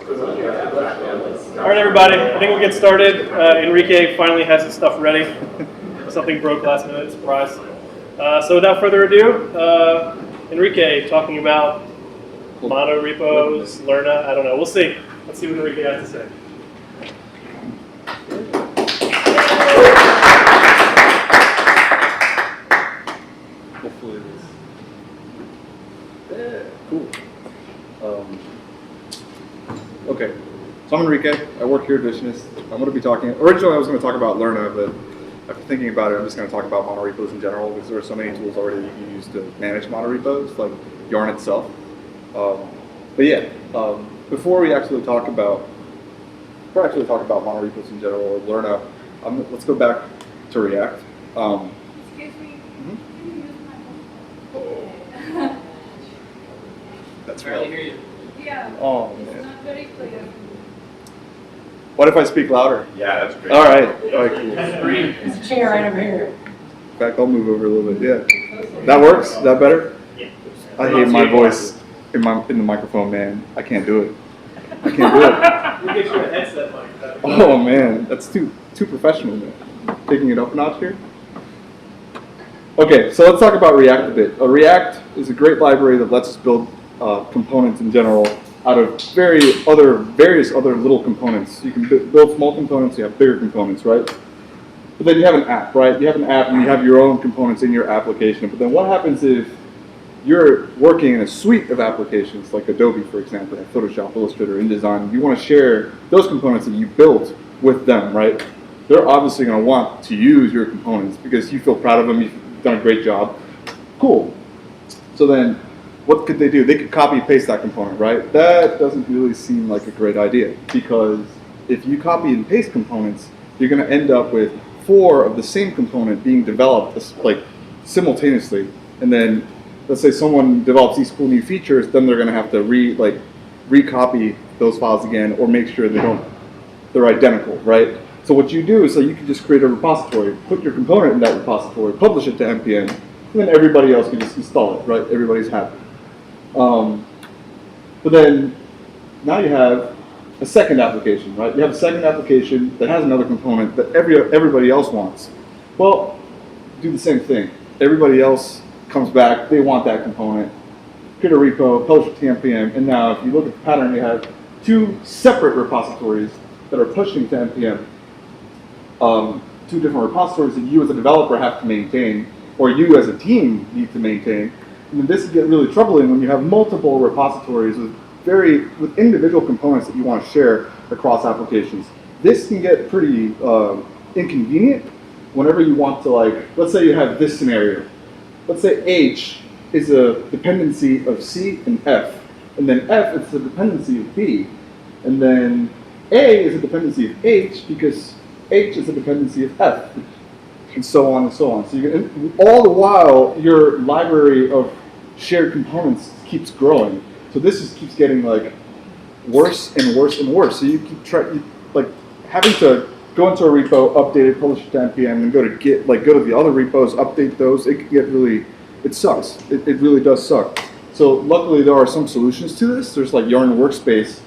All right, everybody. I think we'll get started. Enrique finally has his stuff ready. Something broke last minute, surprise. So without further ado, Enrique talking about Monorepos, Lerna. I don't know. We'll see. Let's see what Enrique has to say. Hopefully it is. Yeah, cool. Okay, so I'm Enrique. I work here at Visionist. I'm going to be talking, originally I was going to talk about Lerna, but after thinking about it, I'm just going to talk about monorepos in general because there are so many tools already you can use to manage monorepos, like Yarn itself. But yeah, before we actually talk about monorepos in general or Lerna, let's go back to React. Excuse me. Mhm. Can you use my phone? That's Barely right. hear you. Yeah. Oh, It's man. not very clear. What if I speak louder? Yeah, that's great. All right, cool. There's a chair right over here. In fact, I'll move over a little bit. Yeah, that works. Is that better? Yeah. I hate my voice in the microphone, man. I can't do it. I can't do it. We'll get you a headset mic. Oh man, that's too professional, man. Taking it up a notch here. Okay, so let's talk about React a bit. React is a great library that lets us build components in general out of various other little components. You can build small components, you have bigger components, right? But then you have an app, right? You have an app and you have your own components in your application. But then what happens if you're working in a suite of applications, like Adobe, for example, like Photoshop, Illustrator, InDesign? You want to share those components that you built with them, right? They're obviously going to want to use your components because you feel proud of them, you've done a great job. Cool. So then, what could they do? They could copy and paste that component, right? That doesn't really seem like a great idea because if you copy and paste components, you're going to end up with 4 of the same component being developed like simultaneously. And then, let's say someone develops these cool new features, then they're going to have to recopy those files again or make sure they're identical, right? So what you do is you can just create a repository, put your component in that repository, publish it to NPM, and then everybody else can just install it, right? Everybody's happy. But then now you have a second application, right? You have a second application that has another component that everybody else wants. Well, do the same thing. Everybody else comes back, they want that component. Create a repo, publish it to NPM, and now if you look at the pattern, you have 2 separate repositories that are pushing to NPM. 2 different repositories that you as a developer have to maintain, or you as a team need to maintain. And this can get really troubling when you have multiple repositories with individual components that you want to share across applications. This can get pretty inconvenient whenever you want to, let's say you have this scenario. Let's say H is a dependency of C and F, and then F is a dependency of B, and then A is a dependency of H because H is a dependency of F, and so on and so on. So all the while, your library of shared components keeps growing. So this just keeps getting worse and worse and worse. So you keep having to go into a repo, update it, publish it to NPM, and go to Git, go to the other repos, update those. It can get it sucks. It really does suck. So luckily there are some solutions to this. There's Yarn Workspace,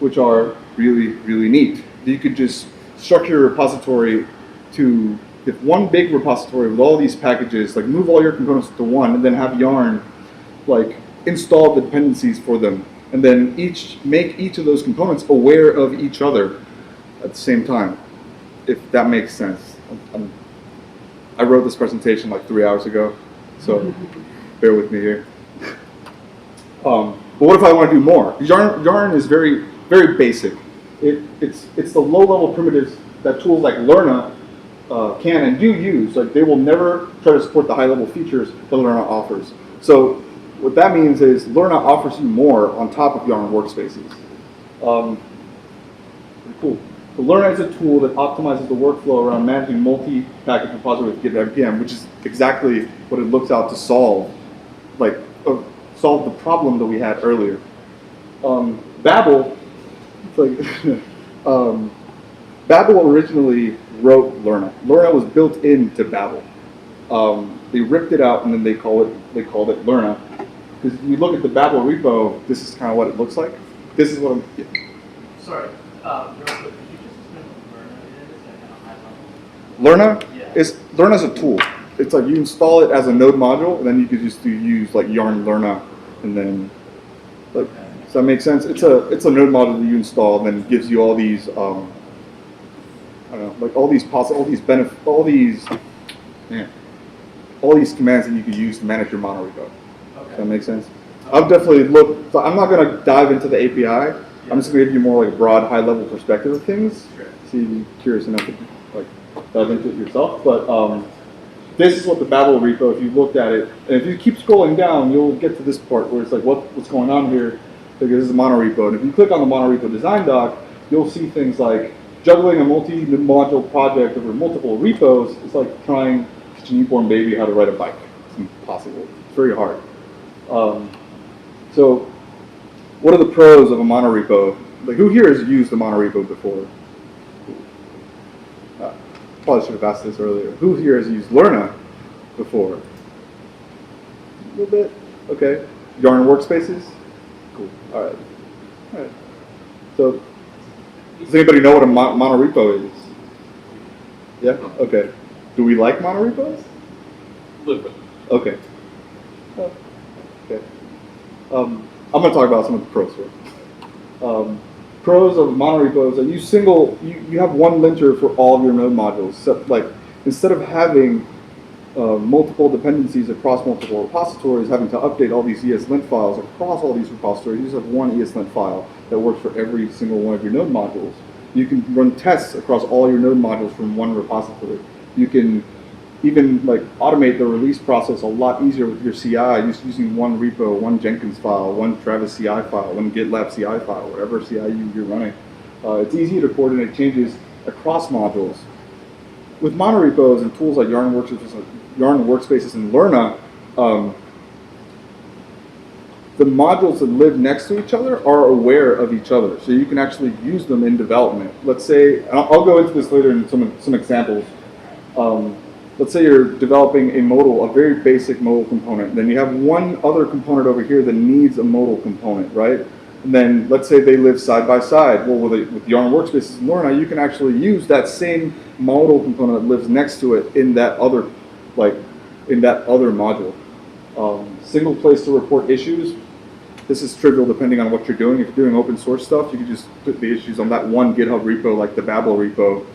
which are really, really neat. You could just structure your repository to one big repository with all these packages, move all your components to one, and then have Yarn install the dependencies for them, and then make each of those components aware of each other at the same time, if that makes sense. I wrote this presentation 3 hours ago, so bear with me here. But what if I want to do more? Yarn is very, very basic. It's the low-level primitives that tools like Lerna can and do use. They will never try to support the high-level features that Lerna offers. So what that means is Lerna offers you more on top of Yarn Workspaces. Pretty cool. So Lerna is a tool that optimizes the workflow around managing multi-package repository with Git NPM, which is exactly what it looks out to solve, solve the problem that we had earlier. Babel, Babel originally wrote Lerna. Lerna was built into Babel. They ripped it out and then they called it Lerna. Because if you look at the Babel repo, this is kind of what it looks like. This is what Sorry, real quick, could you just explain what Lerna is at a high level? Lerna Yeah. is Lerna's a tool. It's like you install it as a node module, and then you could just use like yarn Lerna, and then like, does that make sense? It's a node module that you install, and then it gives you all these I don't know, like all these commands that you could use to manage your monorepo. Okay. Does that make sense? I've definitely looked. So I'm not going to dive into the API. I'm just going to give you more like a broad, high-level perspective of things. Sure. See if you're curious enough to like dive into it yourself. But this is what the Babel repo. If you looked at it, and if you keep scrolling down, you'll get to this part where it's like, what's going on here? Because this is a monorepo. And if you click on the monorepo design doc, you'll see things like juggling a multi-module project over multiple repos. It's like trying to teach a newborn baby how to ride a bike. It's impossible. It's very hard. So, what are the pros of a monorepo? Like, who here has used a monorepo before? Probably should have asked this earlier. Who here has used Lerna before? A little bit. Okay. Yarn workspaces? Cool. All right. All right. So, does anybody know what a monorepo is? Yeah? Okay. Do we like monorepos? Okay. Okay. I'm going to talk about some of the pros here. Pros of monorepos are you have one linter for all of your node modules. So, like, instead of having multiple dependencies across multiple repositories, having to update all these ESLint files across all these repositories, you just have one ESLint file that works for every single one of your node modules. You can run tests across all your node modules from one repository. You can even like automate the release process a lot easier with your CI, just using one repo, one Jenkins file, one Travis CI file, one GitLab CI file, whatever CI you're running. It's easy to coordinate changes across modules. With monorepos and tools like Yarn Workspaces and Lerna, the modules that live next to each other are aware of each other, so you can actually use them in development. Let's say, I'll go into this later in some examples. Let's say you're developing a modal, a very basic modal component. Then you have one other component over here that needs a modal component, right? And then let's say they live side by side. Well, with Yarn Workspaces and Lerna, you can actually use that same modal component that lives next to it in that other, module. Single place to report issues. This is trivial depending on what you're doing. If you're doing open source stuff, you can just put the issues on that one GitHub repo, like the Babel repo.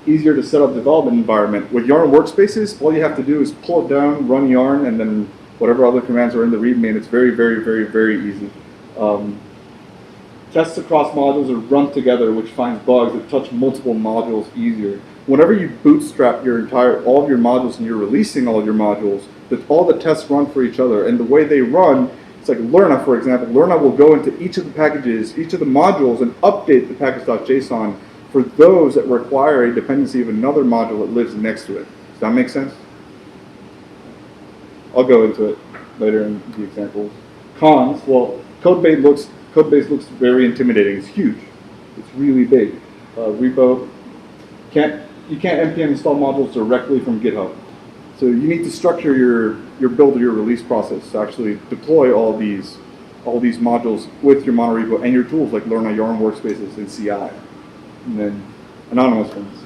Easier to set up development environment. With Yarn Workspaces, all you have to do is pull it down, run yarn, and then whatever other commands are in the README, and it's very, very, very, very easy. Tests across modules are run together, which finds bugs that touch multiple modules easier. Whenever you bootstrap all of your modules and you're releasing all of your modules, all the tests run for each other, and the way they run, it's like Lerna, for example. Lerna will go into each of the packages, each of the modules, and update the package.json for those that require a dependency of another module that lives next to it. Does that make sense? I'll go into it later in the examples. Cons, well, codebase looks very intimidating. It's huge. It's really big. Repo, you can't npm install modules directly from GitHub. So you need to structure your build or your release process to actually deploy all these modules with your monorepo and your tools like Lerna, Yarn Workspaces, and CI. And then anonymous ones.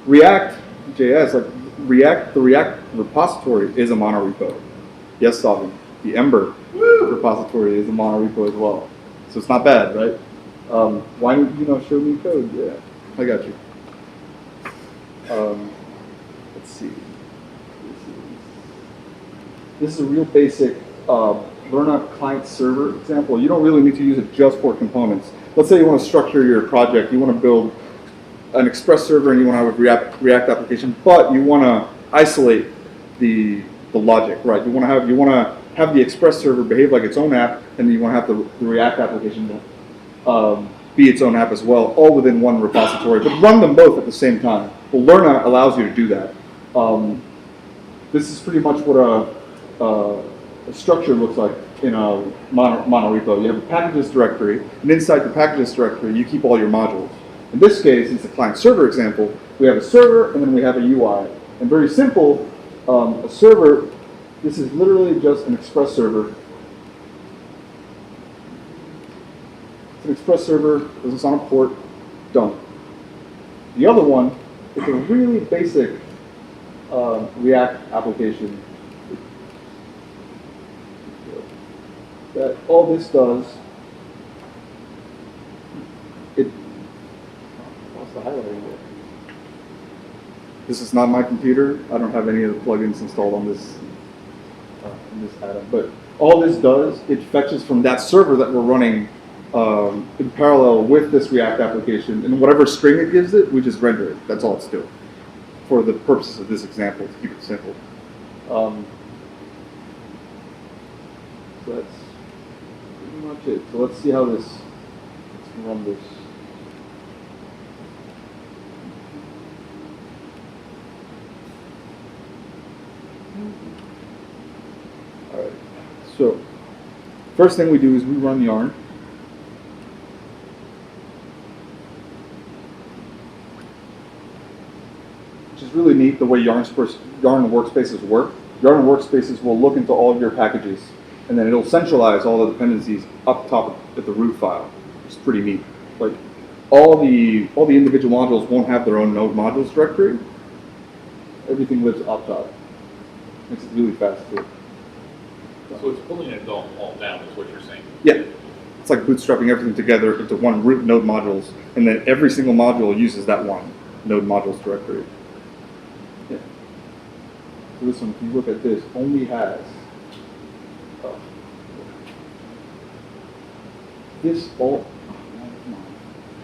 React.js, the React repository is a monorepo. Yes, Savin. The Ember repository is a monorepo as well. So it's not bad, right? Why don't you show me code? Yeah, I got you. Let's see. This is a real basic Lerna client server example. You don't really need to use it just for components. Let's say you want to structure your project. You want to build an Express server and you want to have a React application, but you want to isolate the logic, right? You want to have the Express server behave like its own app, and you want to have the React application be its own app as well, all within one repository, but run them both at the same time. Well, Lerna allows you to do that. This is pretty much what a structure looks like in a monorepo. You have a packages directory, and inside the packages directory, you keep all your modules. In this case, it's a client-server example. We have a server, and then we have a UI. And very simple, a server, this is literally just an Express server. It's an Express server. It's on a port. Done. The other one is a really basic React application that all this does. What's the highlighting there? This is not my computer. I don't have any of the plugins installed on this add-on. But all this does, it fetches from that server that we're running in parallel with this React application, and whatever string it gives it, we just render it. That's all it's doing for the purposes of this example, to keep it simple. So that's pretty much it. So let's see how this, let's run this. All right, so first thing we do is we run yarn. Which is really neat the way yarn workspaces work. Yarn workspaces will look into all of your packages, and then it'll centralize all the dependencies up top at the root file, which is pretty neat. Like all the individual modules won't have their own node modules directory. Everything lives up top. Makes it really fast too. So it's pulling it all down is what you're saying? Yeah. It's like bootstrapping everything together into one root node modules, and then every single module uses that one node modules directory. Yeah. So this one, if you look at this, only has this all.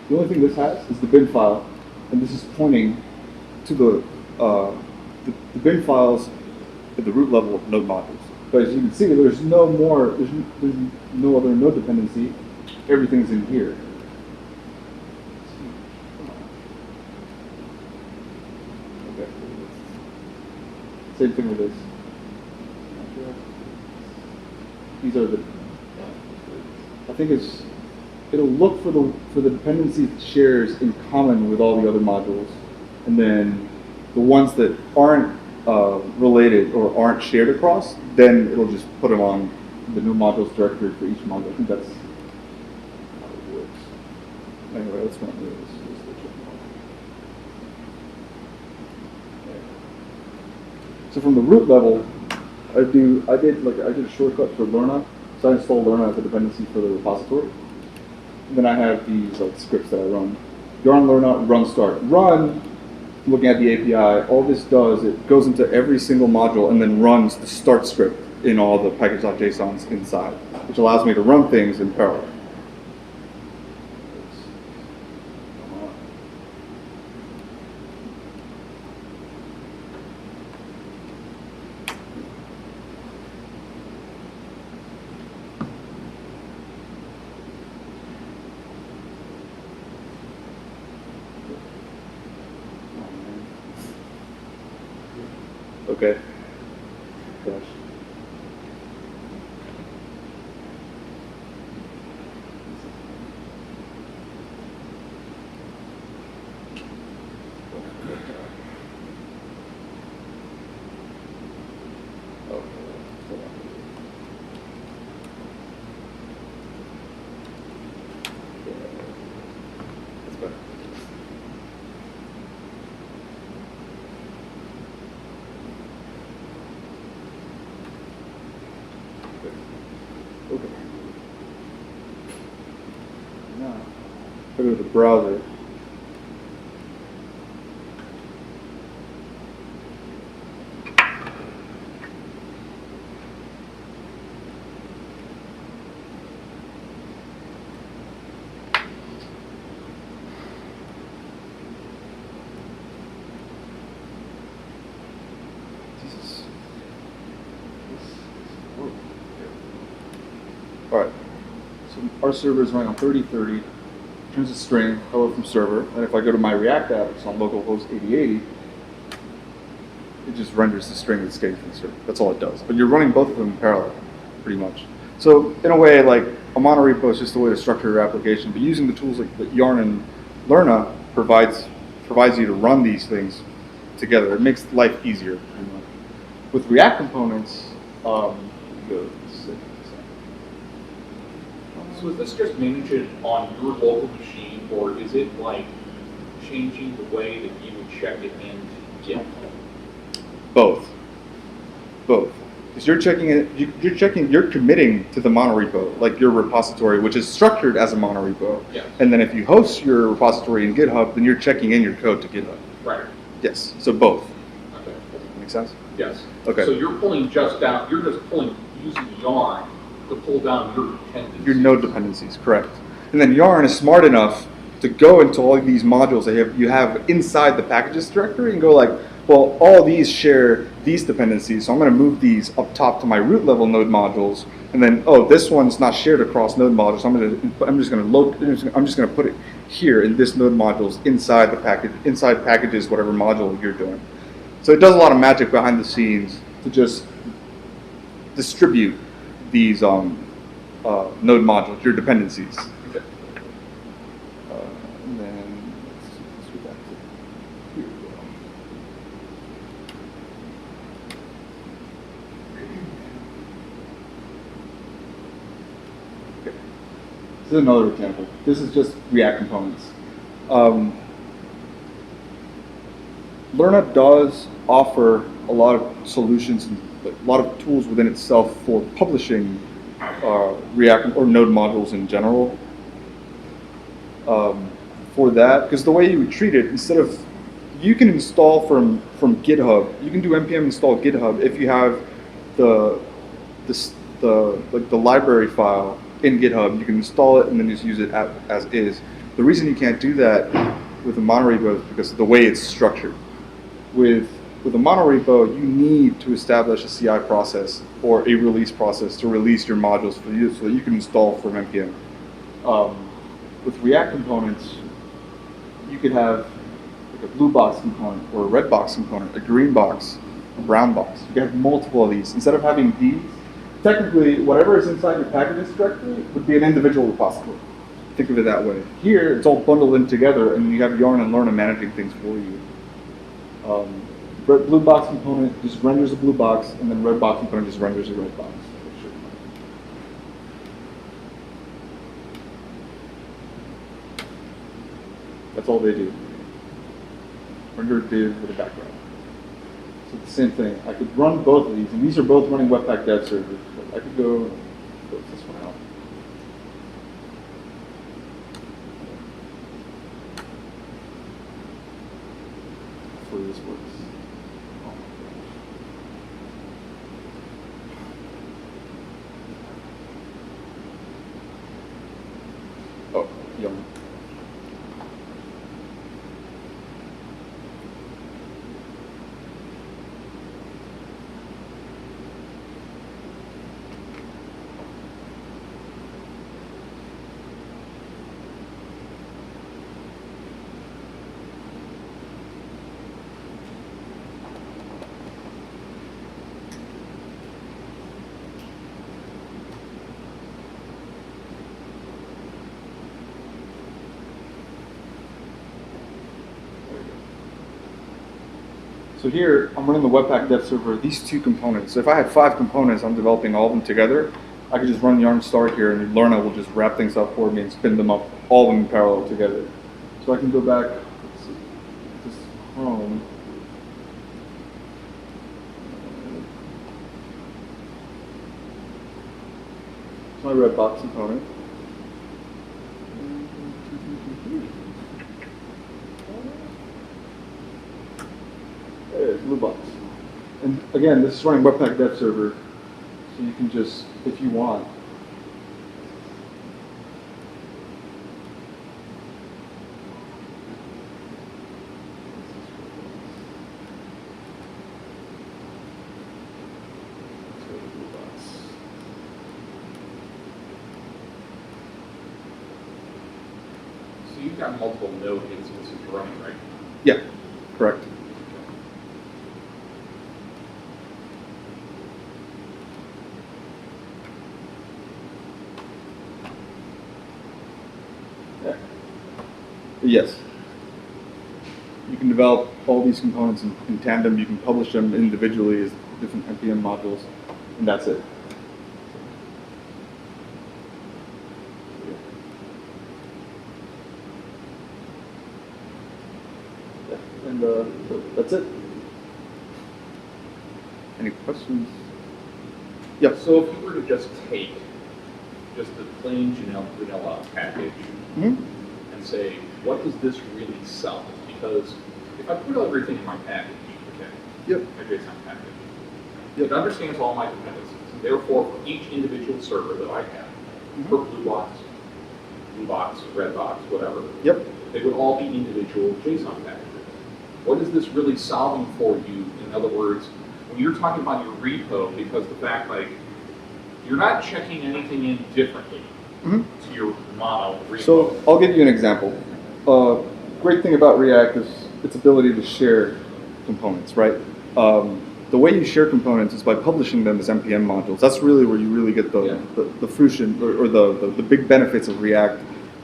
The only thing this has is the bin file, and this is pointing to the bin files at the root level of node modules. But as you can see, there's no more. There's no other node dependency. Everything's in here. Okay. Same thing with this. These are the. I think it'll look for the dependencies it shares in common with all the other modules, and then the ones that aren't related or aren't shared across, then it'll just put them on the new modules directory for each module. I think that's how it works. Anyway, let's run this. So from the root level, I did a shortcut for Lerna. So I installed Lerna as a dependency for the repository. And then I have these scripts that I run. Yarn Lerna run start. Run, looking at the API, all this does, it goes into every single module and then runs the start script in all the package.jsons inside, which allows me to run things in parallel. Okay. Gosh. That's better. Okay. Now, if I go to the browser, all right, so our server is running on 3030, returns a string, hello from server, and if I go to my React app, it's on localhost 8080, it just renders the string that's getting from the server. That's all it does. But you're running both of them in parallel, pretty much. So in a way, like a monorepo is just a way to structure your application, but using the tools like that Yarn and Lerna provides you to run these things together. It makes life easier, pretty much. With React components, So is this just managing on your local machine, or is it like changing the way that you would check it in GitHub? Both. Both. Because you're checking it, you're committing to the monorepo, like your repository, which is structured as a monorepo. Yes. And then if you host your repository in GitHub, then you're checking in your code to GitHub. Right. Yes. So both. Okay. Make sense? Yes. Okay. So you're pulling just down, you're just pulling, using Yarn to pull down your dependencies. Your node dependencies, correct. And then Yarn is smart enough to go into all of these modules that you have inside the packages directory and go like, well, all these share these dependencies, so I'm going to move these up top to my root level node modules, and then this one's not shared across node modules. I'm just going to put it here in this node modules inside the package, inside packages, whatever module you're doing. So it does a lot of magic behind the scenes to just distribute these node modules, your dependencies. Okay. And then let's go back to here we go. Okay. This is another example. This is just React components. LearnUp does offer a lot of solutions and a lot of tools within itself for publishing React or node modules in general. For that, because the way you would treat it, instead of, you can install from GitHub, you can do npm install GitHub if you have the library file in GitHub. You can install it and then just use it as is. The reason you can't do that with a monorepo is because of the way it's structured. With a monorepo, you need to establish a CI process or a release process to release your modules for you so that you can install from npm. With React components, you could have like a blue box component or a red box component, a green box, a brown box. You could have multiple of these. Instead of having these, technically whatever is inside your packages directory would be an individual repository. Think of it that way. Here, it's all bundled in together, and you have Yarn and Learn managing things for you. Blue box component just renders a blue box, and then red box component just renders a red box. That's all they do. Render a div with a background. So it's the same thing. I could run both of these, and these are both running Webpack dev servers. But I could go this one out. Hopefully this works. Oh my gosh. Oh, yum. So here, I'm running the Webpack dev server, these two components. So if I had 5 components, I'm developing all of them together, I could just run yarn start here, and Learna will just wrap things up for me and spin them up, all of them in parallel together. So I can go back, let's see, this Chrome. It's my red box component. There's blue box. And again, this is running Webpack dev server, so you can just, if you want, So you've got multiple node instances running, right? yeah, correct. Yes. You can develop all these components in tandem. You can publish them individually as different npm modules, and that's it. And that's it. Any questions? Yeah. So if you were to just take just the plain vanilla package Mhm. and say, what does this really sell? Because if I put everything in my package, okay, Yep. my JSON package, Yep. it understands all my dependencies. And therefore, for each individual server that I have, Mhm. per blue box, red box, whatever, Yep. they would all be individual JSON packages. What is this really solving for you? In other words, when you're talking about your repo, because the fact like you're not checking anything in differently Mhm. to your mono repo. So I'll give you an example. Great thing about React is its ability to share components, right? The way you share components is by publishing them as NPM modules. That's really where you really get the fruition or the big benefits of React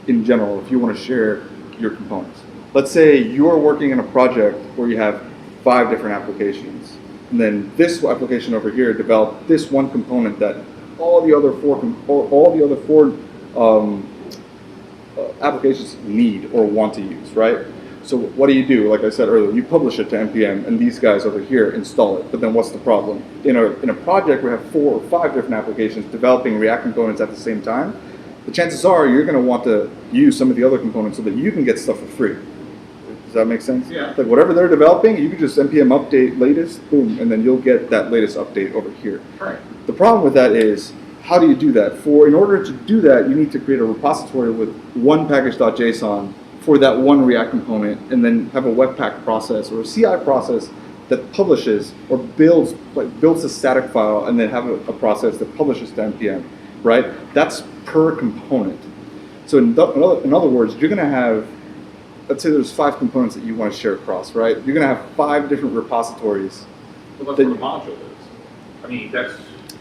in general if you want to share your components. Let's say you're working in a project where you have 5 different applications. And then this application over here developed this one component that all the other four applications need or want to use, right? So what do? Like I said earlier, you publish it to NPM, and these guys over here install it. But then what's the problem? In a project where we have 4 or 5 different applications developing React components at the same time, the chances are you're going to want to use some of the other components so that you can get stuff for free. Does that make sense? Yeah. Like whatever they're developing, you can just NPM update latest, boom, and then you'll get that latest update over here. Right. The problem with that is, how do you do that? In order to do that, you need to create a repository with one package.json for that one React component, and then have a Webpack process or a CI process that publishes or builds a static file, and then have a process that publishes to NPM, right? That's per component. So in other words, you're going to have, let's say there's 5 components that you want to share across, right? You're going to have 5 different repositories. Well, that's what a module is. I mean, that's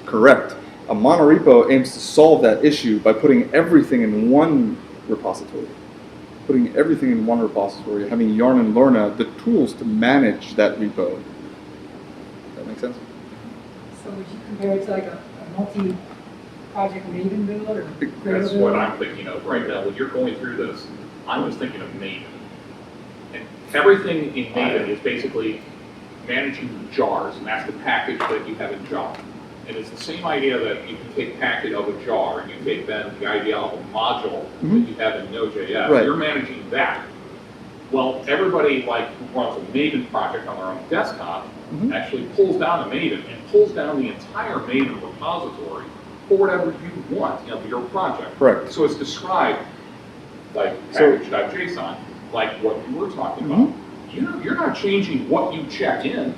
Correct. A monorepo aims to solve that issue by putting everything in one repository. Having Yarn and Lorna the tools to manage that repo. Does that make sense? So would you compare it to like a multi-project Maven build or Gradle that's build? what I'm thinking of right now. When you're going through this, I'm just thinking of Maven. And everything in Maven is basically managing jars, and that's the package that you have in jar. And it's the same idea that you can take package of a jar, and you take then the idea of a module that you have in Node.js. Right. You're managing that. Well, everybody like who runs a Maven project on their own desktop actually pulls down a Maven and pulls down the entire Maven repository for whatever you want, your project. Correct. So it's described like So- package.json, like what you were talking about. You're not changing what you check in.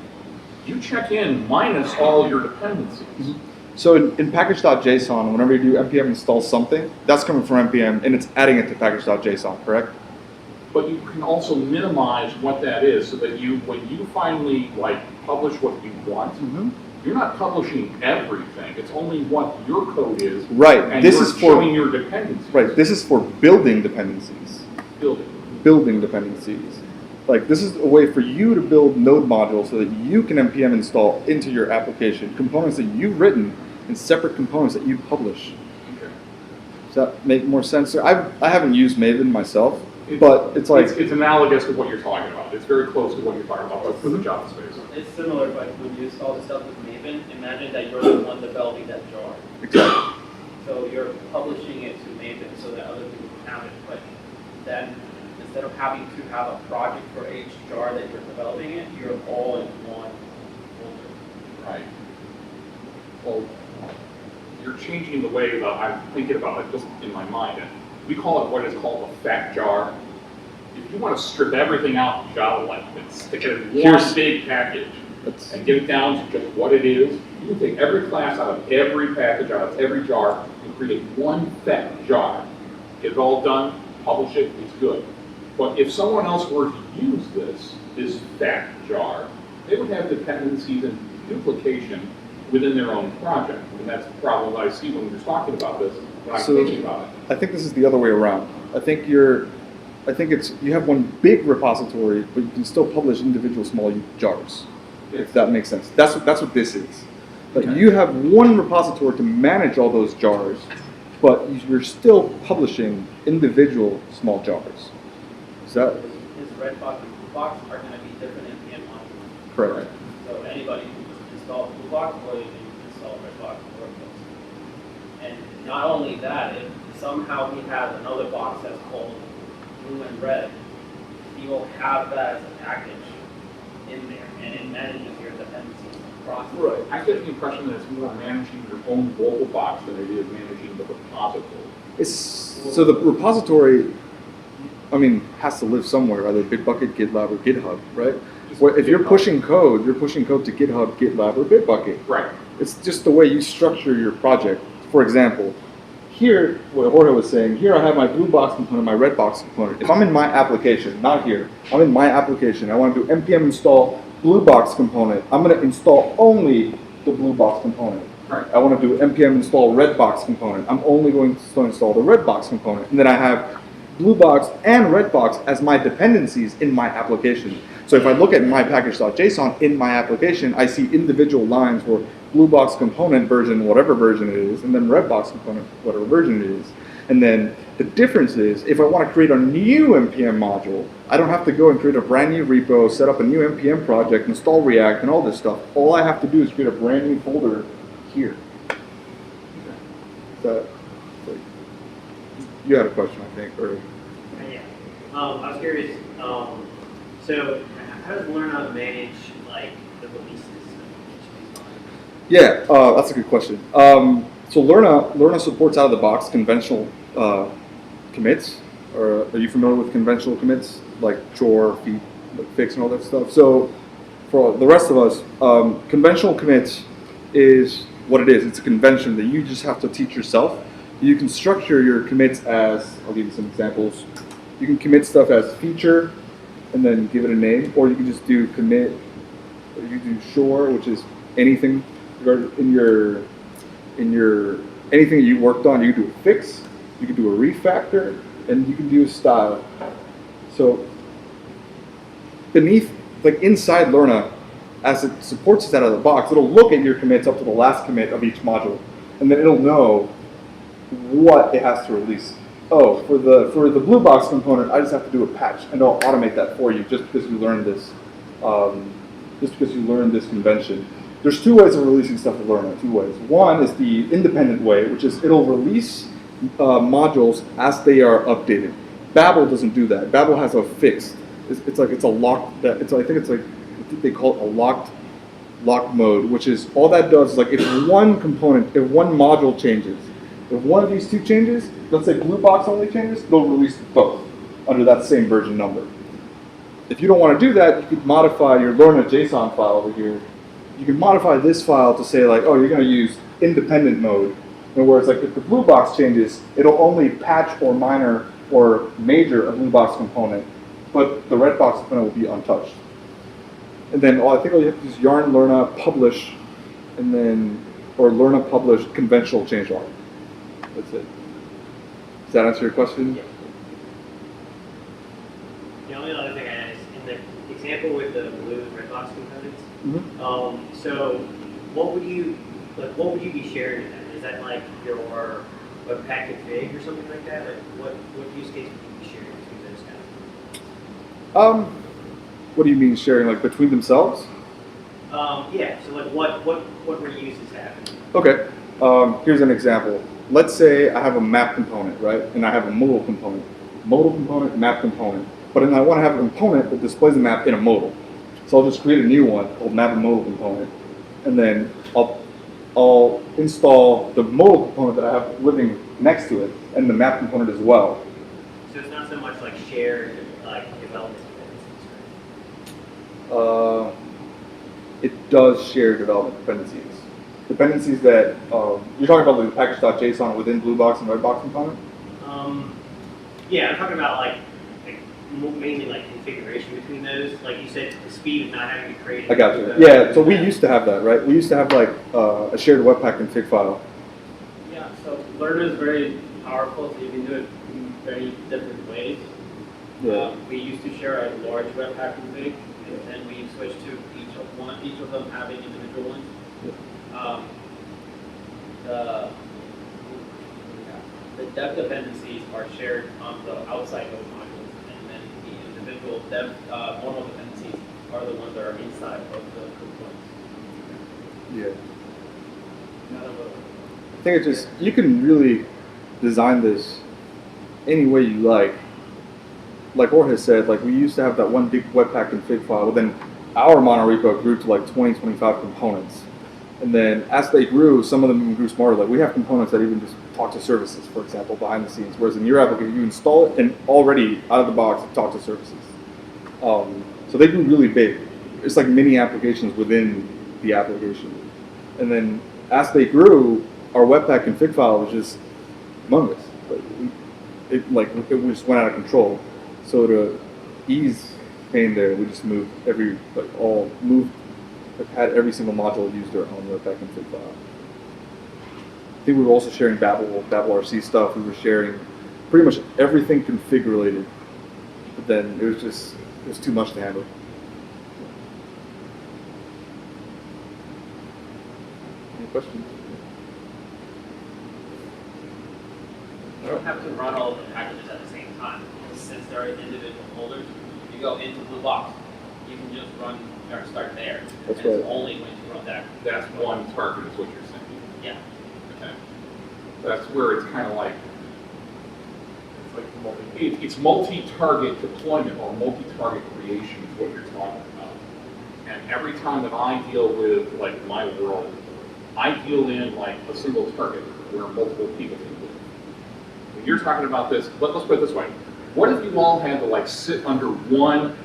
You check in minus all your dependencies. So in package.json, whenever you do npm install something, that's coming from npm and it's adding it to package.json, correct? But you can also minimize what that is so that when you finally publish what you want, you're not publishing everything. It's only what your code is. Right. And This you're is for showing your dependencies. right. This is for building dependencies. Building dependencies. Like this is a way for you to build node modules so that you can npm install into your application components that you've written and separate components that you publish. Okay. Does that make more sense? I haven't used Maven myself, but it's like it's analogous to what you're talking about. It's very close to what you're talking about for the Java space. It's similar, but when you install the stuff with Maven, imagine that you're the one developing that jar. exactly. So you're publishing it to Maven so that other people can have it, but then instead of having to have a project for each jar that you're developing it, you're all in one folder. Right. Well, you're changing the way that I'm thinking about it just in my mind. And we call it what is called a fat jar. If you want to strip everything out in Java like this, stick it in one big package and get it down to just what it is, you can take every class out of every package, out of every jar, and create one fat jar. Get it all done, publish it, it's good. But if someone else were to use this fat jar, they would have dependencies and duplication within their own project. And that's the problem that I see when we're talking about this, when I'm thinking about it. I think this is the other way around. I think you have one big repository, but you can still publish individual small jars. If that makes sense. That's what this is. Like you have one repository to manage all those jars, but you're still publishing individual small jars. Is that Is Redbox Bluebox are going to be different NPM modules. Correct. So anybody can just install Bluebox or they can install Redbox or Monorepos. And not only that, if somehow he has another box that's called Blue and Red, he will have that as a package in there, and it manages your dependencies across. Right. I get the impression that it's more managing your own local box than it is managing the repository. So the repository, I mean, has to live somewhere, either Bitbucket, GitLab, or GitHub, right? Well, if you're pushing code to GitHub, GitLab, or Bitbucket. Right. It's just the way you structure your project. For example, here, what Jorge was saying, here I have my blue box component, my red box component. If I'm in my application, not here, I'm in my application, I want to do npm install blue box component, I'm going to install only the blue box component. Right. I want to do npm install red box component, I'm only going to install the red box component. And then I have blue box and red box as my dependencies in my application. So if I look at my package.json in my application, I see individual lines for blue box component version, whatever version it is, and then red box component, whatever version it is. And then the difference is, if I want to create a new NPM module, I don't have to go and create a brand new repo, set up a new NPM project, install React, and all this stuff. All I have to do is create a brand new folder here. So, you had a question, I think, or? Yeah. I was curious. So, how does Lerna manage like the releases of each design? Yeah, that's a good question. So Lerna supports out of the box conventional commits. Are you familiar with conventional commits like chore, feat, fix, and all that stuff? So for the rest of us, conventional commits is what it is. It's a convention that you just have to teach yourself. You can structure your commits as, I'll give you some examples. You can commit stuff as feature and then give it a name, or you can just do commit, or you can do shore, which is anything in your anything that you worked on. You can do a fix, you can do a refactor, and you can do a style. So beneath, like inside Lerna, as it supports it out of the box, it'll look at your commits up to the last commit of each module, and then it'll know what it has to release. Oh, for the blue box component, I just have to do a patch, and it'll automate that for you just because you learned this. Just because you learned this convention. There's two ways of releasing stuff with Lerna. Two ways. One is the independent way, which is it'll release modules as they are updated. Babel doesn't do that. Babel has a fixed. It's a locked. I think they call it a locked mode, which is all that does is like if one module changes. If one of these two changes, let's say blue box only changes, they'll release both under that same version number. If you don't want to do that, you could modify your Lerna JSON file over here. You can modify this file to say like, oh, you're going to use independent mode. In words, like if the blue box changes, it'll only patch or minor or major a blue box component, but the red box component will be untouched. And then I think all you have to do is yarn Lerna publish, and then or Lerna publish conventional changelog. That's it. Does that answer your question? Yeah. The only other thing I had is in the example with the blue and red box components. Mm-hmm. So what would you be sharing in that? Is that like your Webpack config or something like that? Like what use case would you be sharing between those guys? What do you mean sharing, like between themselves? Yeah. So like what reuse is happening? Okay. Here's an example. Let's say I have a map component, right? And I have a modal component. Modal component, map component. But then I want to have a component that displays the map in a modal. So I'll just create a new one called map and modal component. And then I'll install the modal component that I have living next to it and the map component as well. So it's not so much like shared like development dependencies, right? It does share development dependencies. Dependencies that, you're talking about the package.json within blue box and red box component? Yeah, I'm talking about like mainly like configuration between those. Like you said, the speed of not having to create. I got you. Yeah, so we used to have that, right? We used to have like a shared Webpack config file. Yeah, so Lerna is very powerful, so you can do it in very different ways. Yeah. We used to share a large Webpack config, and then we switched to each of them having individual ones. The dev dependencies are shared on the outside node modules, and then the individual normal dependencies are the ones that are inside of the components. Yeah. Kind of a, I think it's just, you can really design this any way you like. Like Jorge said, like we used to have that one big Webpack config file, but then our monorepo grew to like 20, 25 components. And then as they grew, some of them even grew smarter. Like we have components that even just talk to services, for example, behind the scenes. Whereas in your application, you install it and already out of the box, it talks to services. So they grew really big. It's like mini applications within the application. And then as they grew, our Webpack config file was just humongous. Like it just went out of control. So to ease pain there, we just moved had every single module used their own Webpack config file. I think we were also sharing Babel RC stuff. We were sharing pretty much everything config related. But then it was too much to handle. Any questions? you don't have to run all of the packages at the same time. Since they're individual folders, you go into Blue Box. You can just run or start there. That's and it's right. only going to run that. That's one target is what you're saying. Yeah. Okay. That's where it's kind of like, it's multi-target deployment or multi-target creation is what you're talking about. And every time that I deal with, like my world, I deal in like a single target where multiple people can live. When you're talking about this, let's put it this way. What if you all had to like sit under one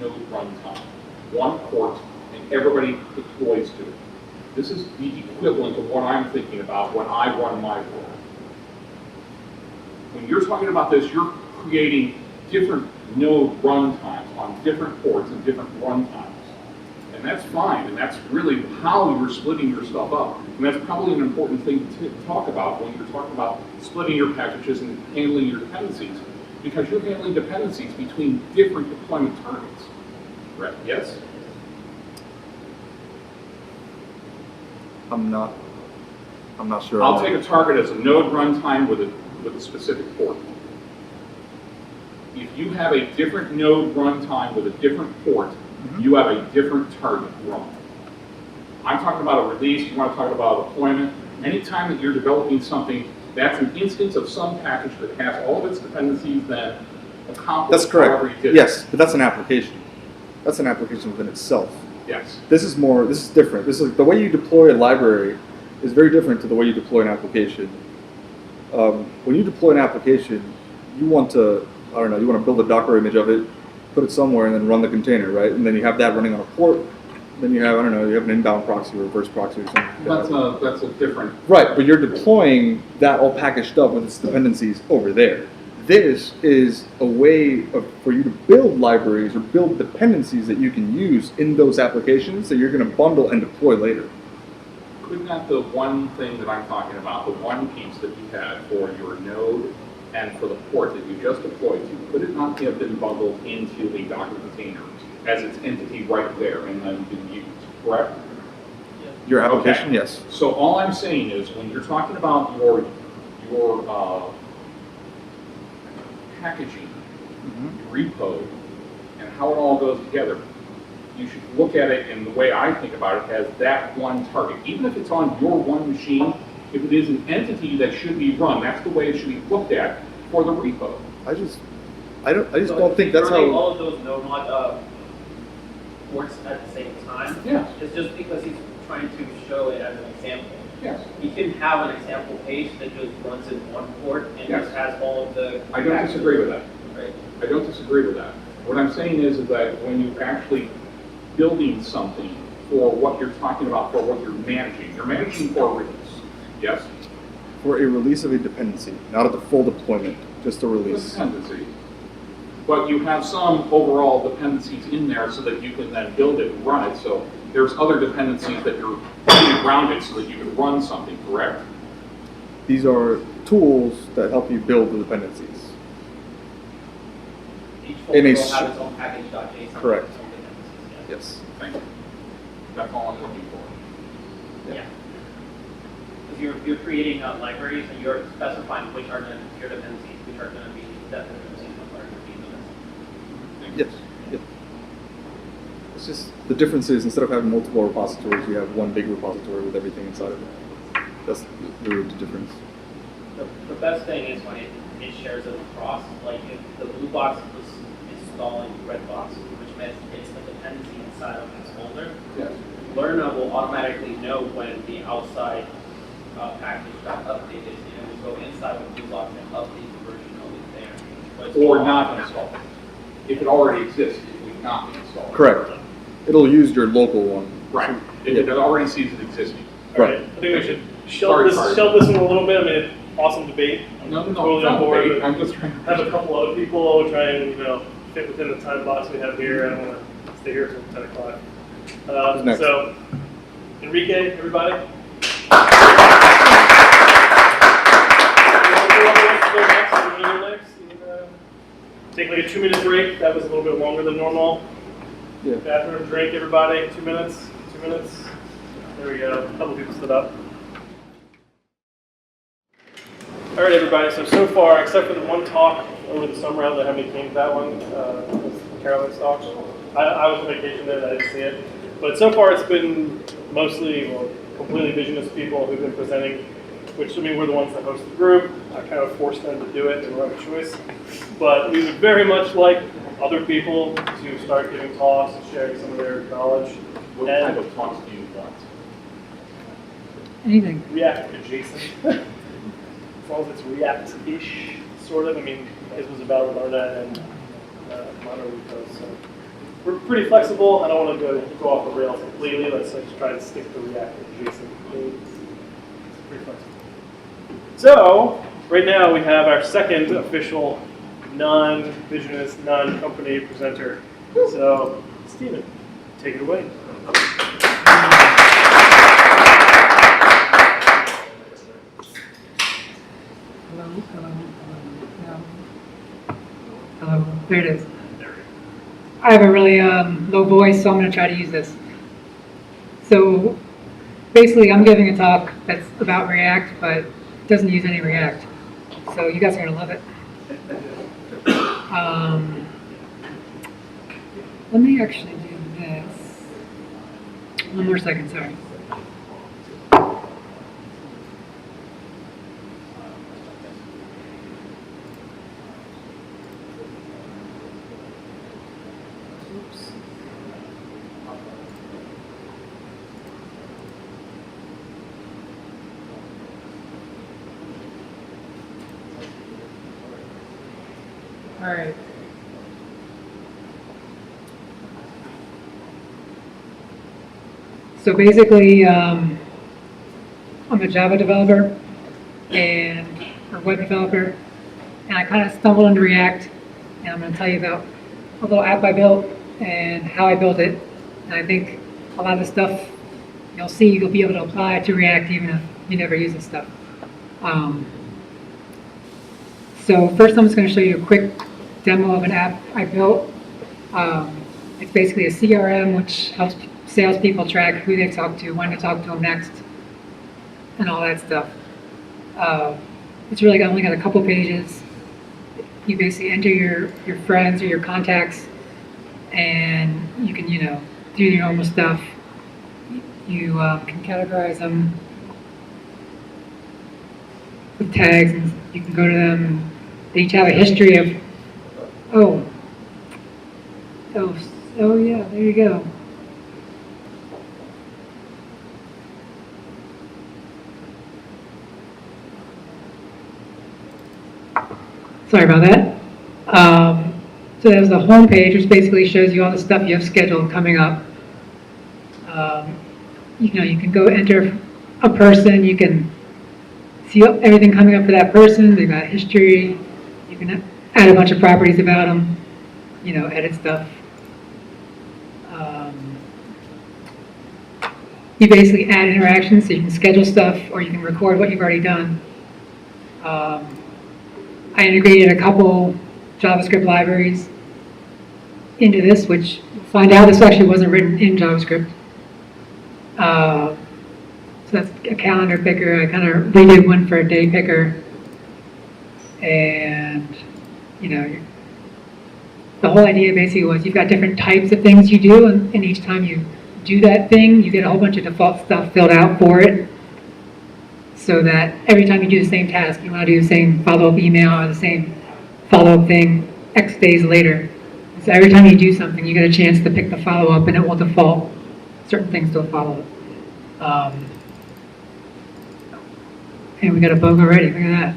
node runtime, one port, and everybody deploys to it? This is the equivalent of what I'm thinking about when I run my world. When you're talking about this, you're creating different node runtimes on different ports and different runtimes. And that's fine, and that's really how you're splitting your stuff up. And that's probably an important thing to talk about when you're talking about splitting your packages and handling your dependencies, because you're handling dependencies between different deployment targets. Right? Yes? I'm not sure. I'll take a target as a node runtime with a specific port. If you have a different node runtime with a different port, you have a different target run. I'm talking about a release, you want to talk about a deployment. Anytime that you're developing something, that's an instance of some package that has all of its dependencies then accomplished. That's correct. however you did it. Yes, but that's an application. That's an application within itself. Yes. This is different. This is the way you deploy a library is very different to the way you deploy an application. When you deploy an application, you want to build a Docker image of it, put it somewhere, and then run the container, right? And then you have that running on a port. Then you have, you have an inbound proxy or reverse proxy or something. That's a different. Right, but you're deploying that all packaged up with its dependencies over there. This is a way for you to build libraries or build dependencies that you can use in those applications that you're going to bundle and deploy later. Could not the one thing that I'm talking about, the one piece that you had for your node and for the port that you just deployed to, could it not have been bundled into a Docker container as its entity right there and then been used, correct? Your application, Okay. yes. So all I'm saying is when you're talking about your packaging, your repo, and how it all goes together, you should look at it in the way I think about it as that one target. Even if it's on your one machine, if it is an entity that should be run, that's the way it should be looked at for the repo. I just don't think that's running how. all of those node ports at the same time. Yes. It's just because he's trying to show it as an example. Yes. You can have an example page that just runs in one port and Yes. just has all of the. I don't disagree with that. Right. I don't disagree with that. What I'm saying is that when you're actually building something for what you're talking about, for what you're managing for a release. Yes? For a release of a dependency, not at the full deployment, just a release. Dependency. But you have some overall dependencies in there so that you can then build it and run it. So there's other dependencies that you're putting around it so that you can run something, correct? These are tools that help you build the dependencies. Each In a folder will s- have its own package.json. Correct. its own dependencies, Yes. Thank you. That's all I'm looking for. Yeah. Because you're creating libraries and you're specifying which are going to be your dependencies, which are going to be dependencies of our The difference is instead of having multiple repositories, you have one big repository with everything inside of it. That's the difference. The best thing is when it shares it across, like if the blue box was installing red box, which meant it's a dependency inside of this folder, Yeah. Learner will automatically know when the outside package got updated, and it will go inside of blue box and update the version of it there. So it's Or all not automatic. installed. If it already exists, it would not be installed. Correct. It'll use your local one. Right. If it already sees it existing. All right, Right. I think we should Sorry. shelve this one a little bit. I mean, awesome debate. No, I'm totally on no, board. debate. but I'm just trying to. Have a couple other people try and fit within the time box we have here. I don't want to stay here until 10 o'clock. Who's next? So, Enrique, everybody. Take like a 2-minute break. That was a little bit longer than normal. Yeah. Bathroom drink, everybody. 2 minutes. 2 minutes. There we go. A couple people stood up. All right, everybody. So far, except for the one talk over the summer, I don't know how many came to that one. Was Carolyn's talk. I was on vacation then. I didn't see it. But so far, it's been mostly, well, completely Visionist people who've been presenting, which, I mean, we're the ones that host the group. I kind of forced them to do it. They were a choice. But we would very much like other people to start giving talks and sharing some of their knowledge. What type of talks do you want? Anything. React adjacent. As long as it's React-ish, sort of. I mean, his was about Lorna and Monorepos. So we're pretty flexible. I don't want to go off the rails completely. Let's try to stick to React adjacent things. It's pretty flexible. So right now we have our second official non-Visionist, non-company presenter. So Stephen, take it away. Hello, there it is. I have a really low voice, so I'm going to try to use this. So basically, I'm giving a talk that's about React, but doesn't use any React. So you guys are going to love it. Let me actually do this. One more second, sorry. Oops. All right. So basically, I'm a Java developer and a web developer, and I kind of stumbled into React, and I'm going to tell you about a little app I built and how I built it. And I think a lot of the stuff you'll see, you'll be able to apply to React even if you never use this stuff. So first I'm just going to show you a quick demo of an app I built. It's basically a CRM which helps salespeople track who they talk to, when to talk to them next, and all that stuff. It's really only got a couple pages. You basically enter your friends or your contacts, and you can, do your normal stuff. You can categorize them with tags, and you can go to them. And they each have a history of, oh yeah, there you go. Sorry about that. So there's a home page, which basically shows you all the stuff you have scheduled coming up. You can go enter a person. You can see everything coming up for that person. They've got history. You can add a bunch of properties about them. Edit stuff. You basically add interactions, so you can schedule stuff, or you can record what you've already done. I integrated a couple JavaScript libraries into this, which you'll find out this actually wasn't written in JavaScript. So that's a calendar picker. I kind of redid one for a day picker. And, the whole idea basically was you've got different types of things you do, and each time you do that thing, you get a whole bunch of default stuff filled out for it, so that every time you do the same task, you want to do the same follow-up email or the same follow-up thing X days later. So every time you do something, you get a chance to pick the follow-up, and it will default certain things to a follow-up. And we got a bug already, look at that.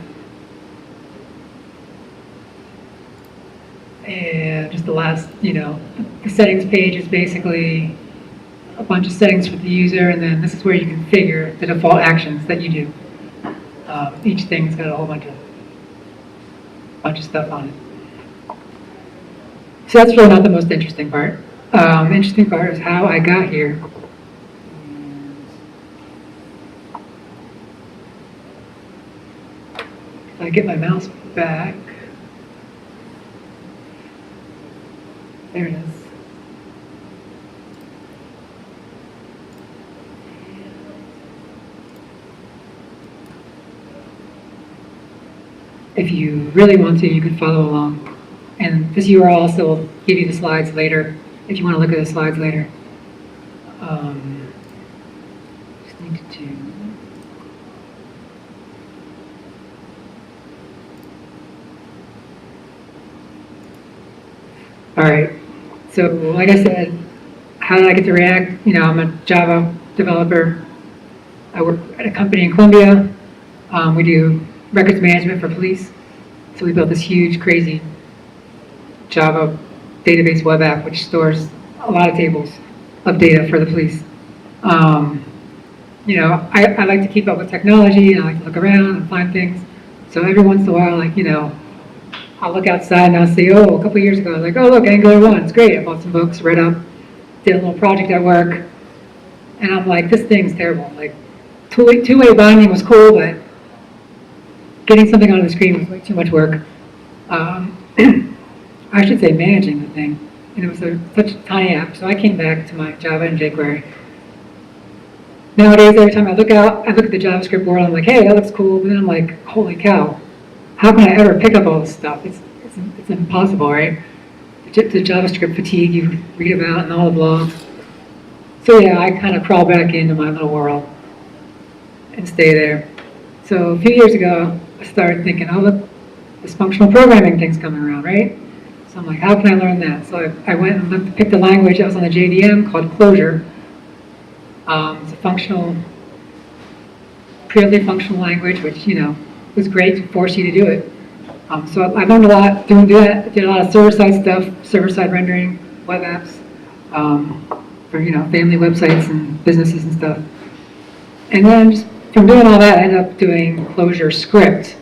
And just the last, the settings page is basically a bunch of settings for the user, and then this is where you configure the default actions that you do. Each thing's got a whole bunch of stuff on it. So that's really not the most interesting part. Interesting part is how I got here. If I get my mouse back. There it is. If you really want to, you can follow along. And this URL also will give you the slides later, if you want to look at the slides later. Just need to All right. So, like I said, how did I get to React? I'm a Java developer. I work at a company in Colombia. We do records management for police. So we built this huge, crazy Java database web app which stores a lot of tables of data for the police. I like to keep up with technology, and I like to look around and find things. So every once in a while, I'll look outside and I'll see, a couple years ago, I was like, oh, look, Angular 1, it's great. I bought some books, read up, did a little project at work, and I'm like, this thing's terrible. Like, two-way binding was cool, but getting something on the screen was way too much work. I should say managing the thing. And it was such a tiny app, so I came back to my Java and jQuery. Nowadays, every time I look at the JavaScript world, I'm like, hey, that looks cool, but then I'm like, holy cow. How can I ever pick up all this stuff? It's impossible, right? The JavaScript fatigue you read about in all the blogs. So yeah, I kind of crawl back into my little world and stay there. So a few years ago, I started thinking, oh look, this functional programming thing's coming around, right? So I'm like, how can I learn that? So I went and picked a language that was on the JVM called Clojure. It's a purely functional language, which, was great to force you to do it. So I learned a lot doing that. I did a lot of server-side stuff, server-side rendering, web apps, for family websites and businesses and stuff. And then just from doing all that, I ended up doing Clojurescript.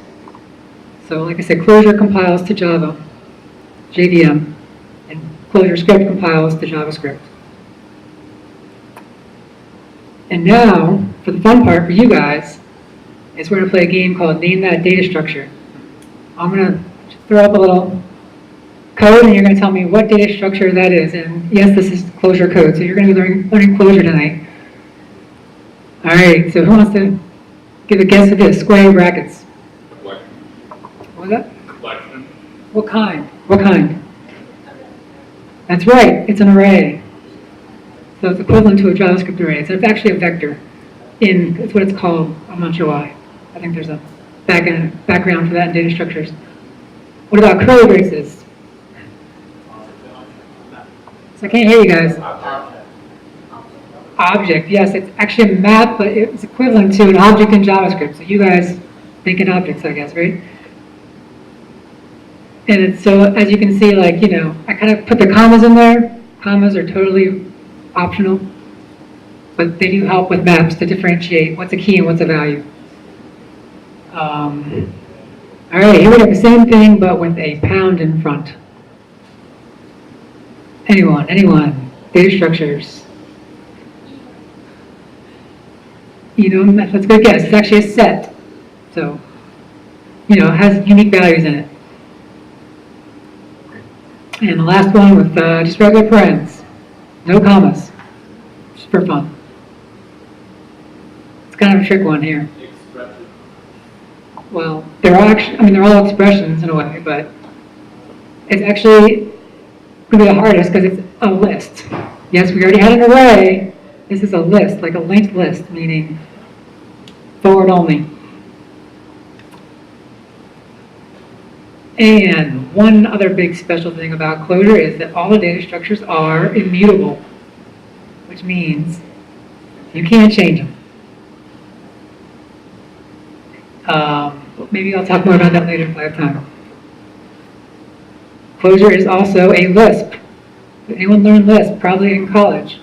So like I said, Clojure compiles to Java, JVM, and Clojurescript compiles to JavaScript. And now, for the fun part for you guys, is we're going to play a game called Name That Data Structure. I'm going to throw up a little code, and you're going to tell me what data structure that is. And yes, this is Clojure code, so you're going to be learning Clojure tonight. All right, so who wants to give a guess at this? Square brackets. Collection. What was that? Collection. What kind? What kind? That's right, it's an array. So it's equivalent to a JavaScript array. So it's actually a vector. It's what it's called. I'm not sure why. I think there's a background for that in data structures. What about curly braces? So I can't hear you guys. Object, yes, it's actually a map, but it's equivalent to an object in JavaScript. So you guys think in objects, I guess, right? And so as you can see, I kind of put the commas in there. Commas are totally optional, but they do help with maps to differentiate what's a key and what's a value. All right, here we have the same thing, but with a pound in front. Anyone? Data structures. That's a good guess. It's actually a set. So, it has unique values in it. And the last one with just regular parens. No commas. Just for fun. It's kind of a trick one here. Expression. Well, they're all expressions in a way, but it's actually going to be the hardest because it's a list. Yes, we already had an array. This is a list, like a linked list, meaning forward only. And one other big special thing about Clojure is that all the data structures are immutable, which means you can't change them. Maybe I'll talk more about that later if I have time. Clojure is also a Lisp. Did anyone learn Lisp? Probably in college.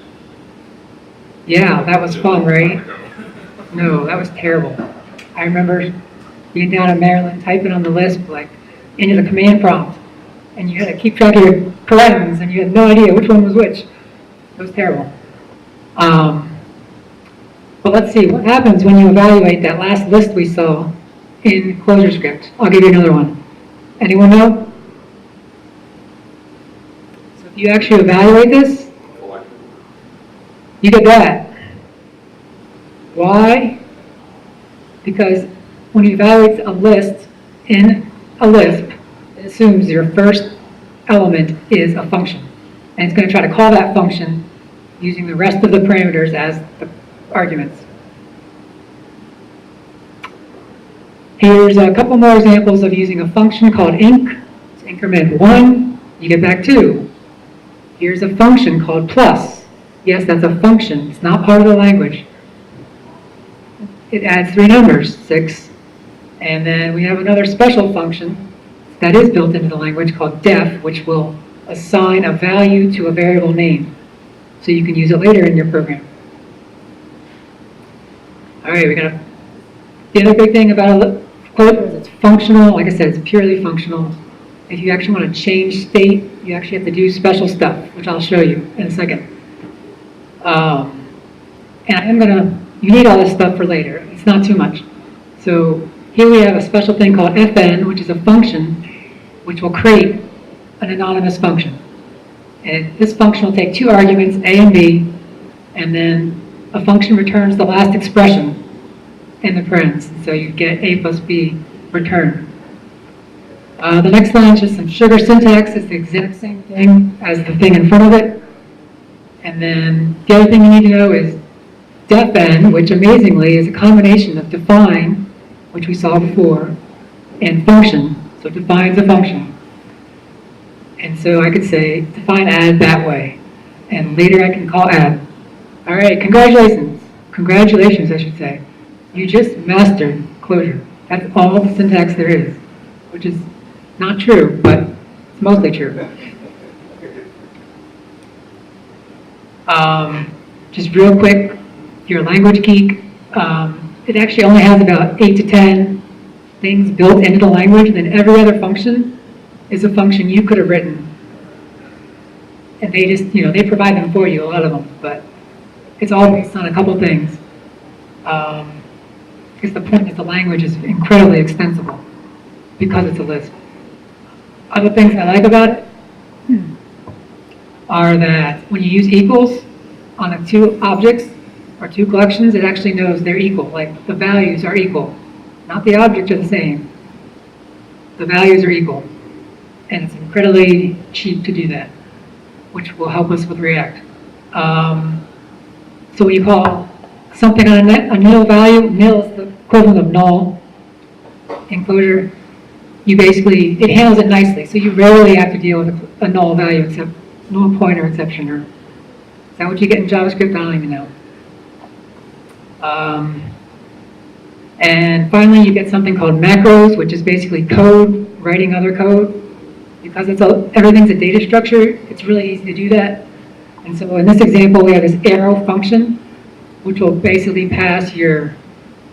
Yeah, that was fun, right? No, that was terrible. I remember being down in Maryland typing on the Lisp, like, into the command prompt, and you had to keep track of your parentheses, and you had no idea which one was which. It was terrible. But let's see, what happens when you evaluate that last list we saw in Clojurescript? I'll give you another one. Anyone know? So if you actually evaluate this, you get that. Why? Because when you evaluate a list in a Lisp, it assumes your first element is a function. And it's going to try to call that function using the rest of the parameters as the arguments. Here's a couple more examples of using a function called inc. To increment 1, you get back 2. Here's a function called plus. Yes, that's a function. It's not part of the language. It adds 3 numbers, 6. And then we have another special function that is built into the language called def, which will assign a value to a variable name. So you can use it later in your program. All right, the other big thing about Clojure is it's functional. Like I said, it's purely functional. If you actually want to change state, you actually have to do special stuff, which I'll show you in a second. And you need all this stuff for later. It's not too much. So here we have a special thing called fn, which is a function which will create an anonymous function. And this function will take 2 arguments, a and b, and then a function returns the last expression in the parens. So you get a plus b return. The next line is just some sugar syntax. It's the exact same thing as the thing in front of it. And then the other thing you need to know is defn, which amazingly is a combination of define, which we saw before, and function. So it defines a function. And so I could say define add that way. And later I can call add. All right, congratulations. Congratulations, I should say. You just mastered Clojure. That's all the syntax there is, which is not true, but it's mostly true. Just real quick, if you're a language geek, it actually only has about 8 to 10 things built into the language, and then every other function is a function you could have written. And they just, they provide them for you, a lot of them, but it's all based on a couple things. Because the point is the language is incredibly extensible because it's a Lisp. Other things I like about it are that when you use equals on the 2 objects or 2 collections, it actually knows they're equal, like the values are equal. Not the objects are the same. The values are equal. And it's incredibly cheap to do that, which will help us with React. So when you call something on a nil value, nil is the equivalent of null in Clojure, it handles it nicely. So you rarely have to deal with a null value except null pointer exception. Or is that what you get in JavaScript? I don't even know. And finally, you get something called macros, which is basically code, writing other code. Because everything's a data structure, it's really easy to do that. And so in this example, we have this arrow function, which will basically pass your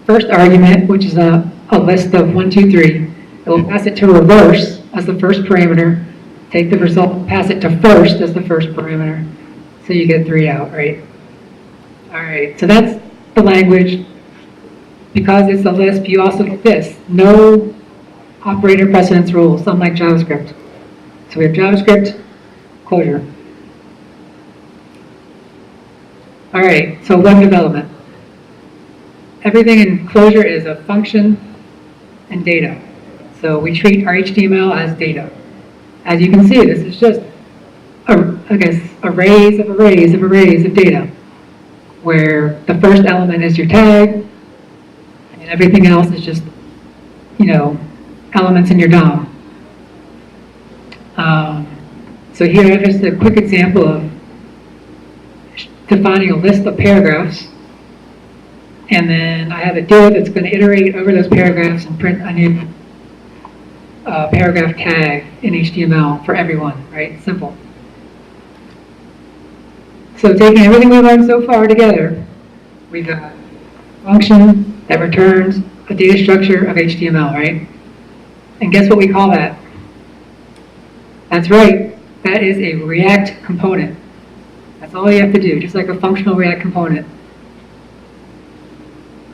first argument, which is a list of 1, 2, 3. It will pass it to reverse as the first parameter, take the result, pass it to first as the first parameter. So you get 3 out, right? All right, so that's the language. Because it's a Lisp, you also get this. No operator precedence rules, unlike JavaScript. So we have JavaScript, Clojure. All right, so web development. Everything in Clojure is a function and data. So we treat our HTML as data. As you can see, this is just I guess, arrays of arrays of arrays of data, where the first element is your tag, and everything else is just, elements in your DOM. So here I have just a quick example of defining a list of paragraphs, and then I have a div that's going to iterate over those paragraphs and print a new paragraph tag in HTML for everyone, right? Simple. So taking everything we've learned so far together, we've got a function that returns a data structure of HTML, right? And guess what we call that? That's right, that is a React component. That's all you have to do, just like a functional React component.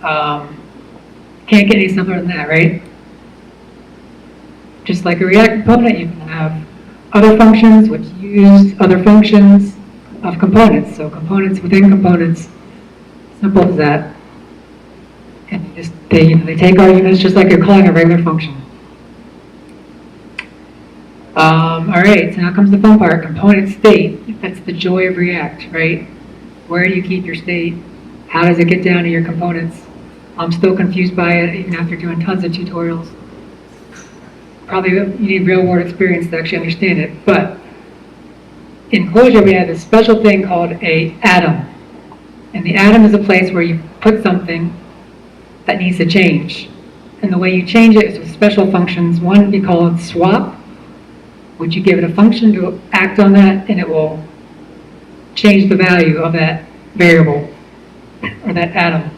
Can't get any simpler than that, right? Just like a React component, you can have other functions which use other functions of components. So components within components, simple as that. And they take arguments just like you're calling a regular function. All right, so now comes the fun part, component state. That's the joy of React, right? Where do you keep your state? How does it get down to your components? I'm still confused by it, even after doing tons of tutorials. Probably you need real world experience to actually understand it, but in Clojure we have this special thing called a atom. And the atom is a place where you put something that needs to change. And the way you change it is with special functions. One we call it swap, which you give it a function to act on that, and it will change the value of that variable or that atom.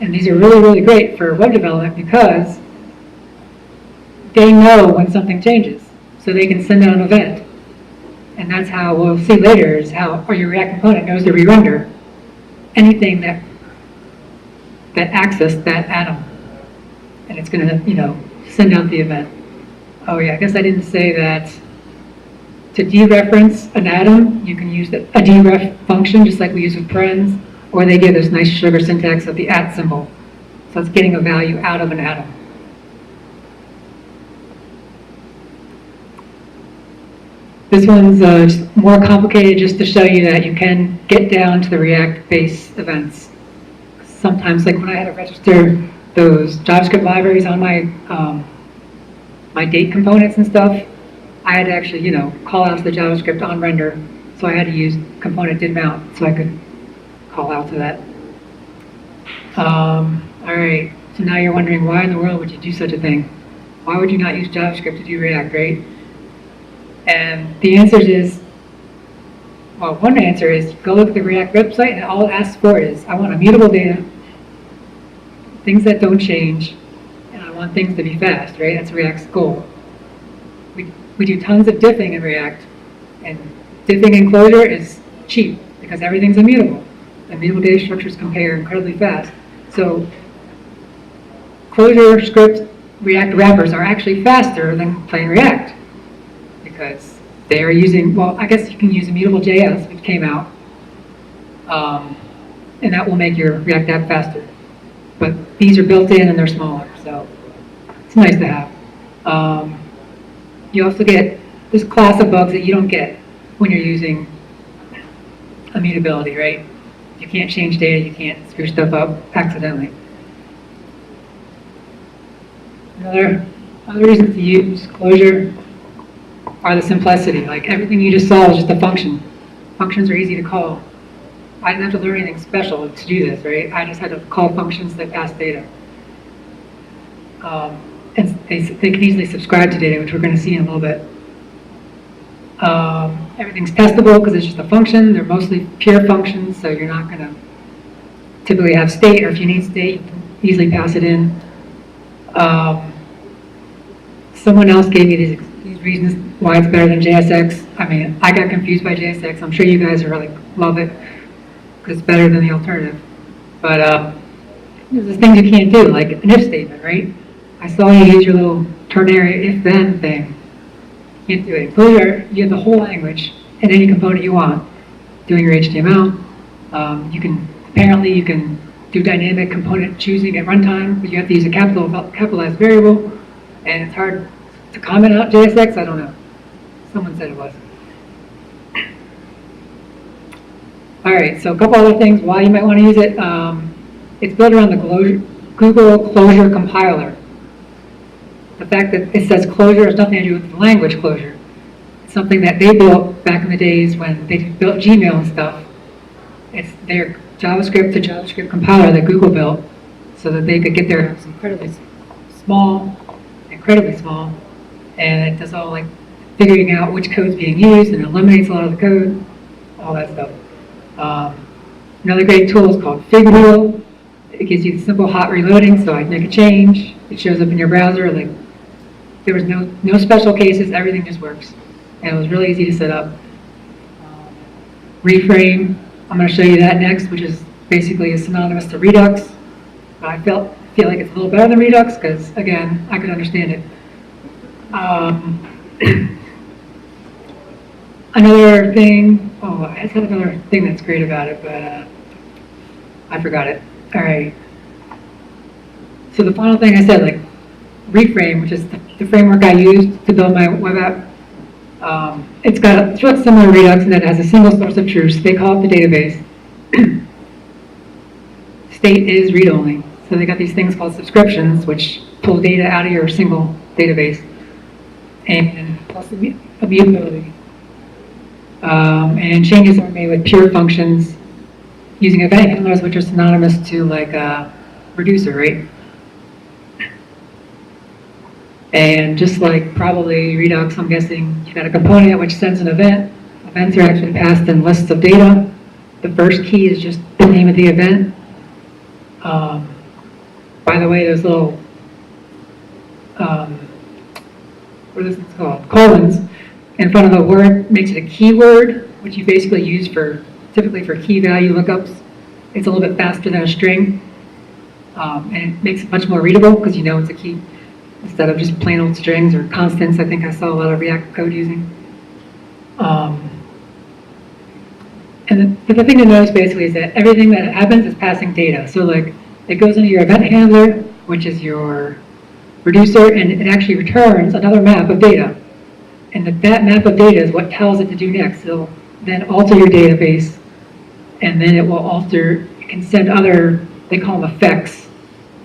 And these are really, really great for web development because they know when something changes, so they can send out an event. And that's how we'll see later is how your React component knows to re-render anything that accessed that atom, and it's going to send out the event. Oh yeah, I guess I didn't say that. To dereference an atom, you can use a deref function just like we use with parens, or they give this nice sugar syntax of the @ symbol. So it's getting a value out of an atom. This one's just more complicated just to show you that you can get down to the React base events. Sometimes, like when I had to register those JavaScript libraries on my date components and stuff, I had to actually, call out to the JavaScript on render. So I had to use component did mount so I could call out to that. All right, so now you're wondering why in the world would you do such a thing? Why would you not use JavaScript to do React, right? And the answer is, well, one answer is go look at the React website and all it asks for is, I want immutable data, things that don't change, and I want things to be fast, right? That's React's goal. We do tons of diffing in React, and diffing in Clojure is cheap because everything's immutable. Immutable data structures compare incredibly fast. So Clojurescript React wrappers are actually faster than plain React because they are using, well, I guess you can use immutable JS, which came out, and that will make your React app faster. But these are built in and they're smaller, so it's nice to have. You also get this class of bugs that you don't get when you're using immutability, right? You can't change data, you can't screw stuff up accidentally. Other reasons to use Clojure are the simplicity. Like everything you just saw is just a function. Functions are easy to call. I didn't have to learn anything special to do this, right? I just had to call functions that pass data. And they can easily subscribe to data, which we're going to see in a little bit. Everything's testable because it's just a function. They're mostly pure functions, so you're not going to typically have state, or if you need state, you can easily pass it in. Someone else gave me these reasons why it's better than JSX. I mean, I got confused by JSX. I'm sure you guys are like, love it because it's better than the alternative. But there's things you can't do, like an if statement, right? I saw you use your little ternary if-then thing. You can't do it. Clojure, you have the whole language in any component you want. Doing your HTML, apparently you can do dynamic component choosing at runtime, but you have to use a capitalized variable, and it's hard to comment out JSX. I don't know. Someone said it was. All right, so a couple other things why you might want to use it. It's built around the Google Clojure compiler. The fact that it says Clojure has nothing to do with the language Clojure. It's something that they built back in the days when they built Gmail and stuff. It's their JavaScript to JavaScript compiler that Google built so that they could get their apps incredibly small, and it does all like figuring out which code's being used and eliminates a lot of the code, all that stuff. Another great tool is called Figwheel. It gives you simple hot reloading, so I'd make a change. It shows up in your browser. Like there was no special cases, everything just works. And it was really easy to set up. Reframe, I'm going to show you that next, which is basically synonymous to Redux. But I feel like it's a little better than Redux because, again, I could understand it. Another thing, I just had another thing that's great about it, but I forgot it. All right. So the final thing I said, like Reframe, which is the framework I used to build my web app, it's really similar to Redux in that it has a single source of truth. They call it the database. State is read-only. So they got these things called subscriptions, which pull data out of your single database, and plus immutability. And changes are made with pure functions using event handlers, which are synonymous to like a reducer, right? And just like probably Redux, I'm guessing you've got a component which sends an event. Events are actually passed in lists of data. The first key is just the name of the event. By the way, those little, what is this called? Colons in front of the word makes it a keyword, which you basically use typically for key value lookups. It's a little bit faster than a string, and it makes it much more readable because you know it's a key instead of just plain old strings or constants. I think I saw a lot of React code using. But the thing to notice basically is that everything that happens is passing data. So like it goes into your event handler, which is your reducer, and it actually returns another map of data. And that map of data is what tells it to do next. It'll then alter your database, and then it will alter, it can send other, they call them effects,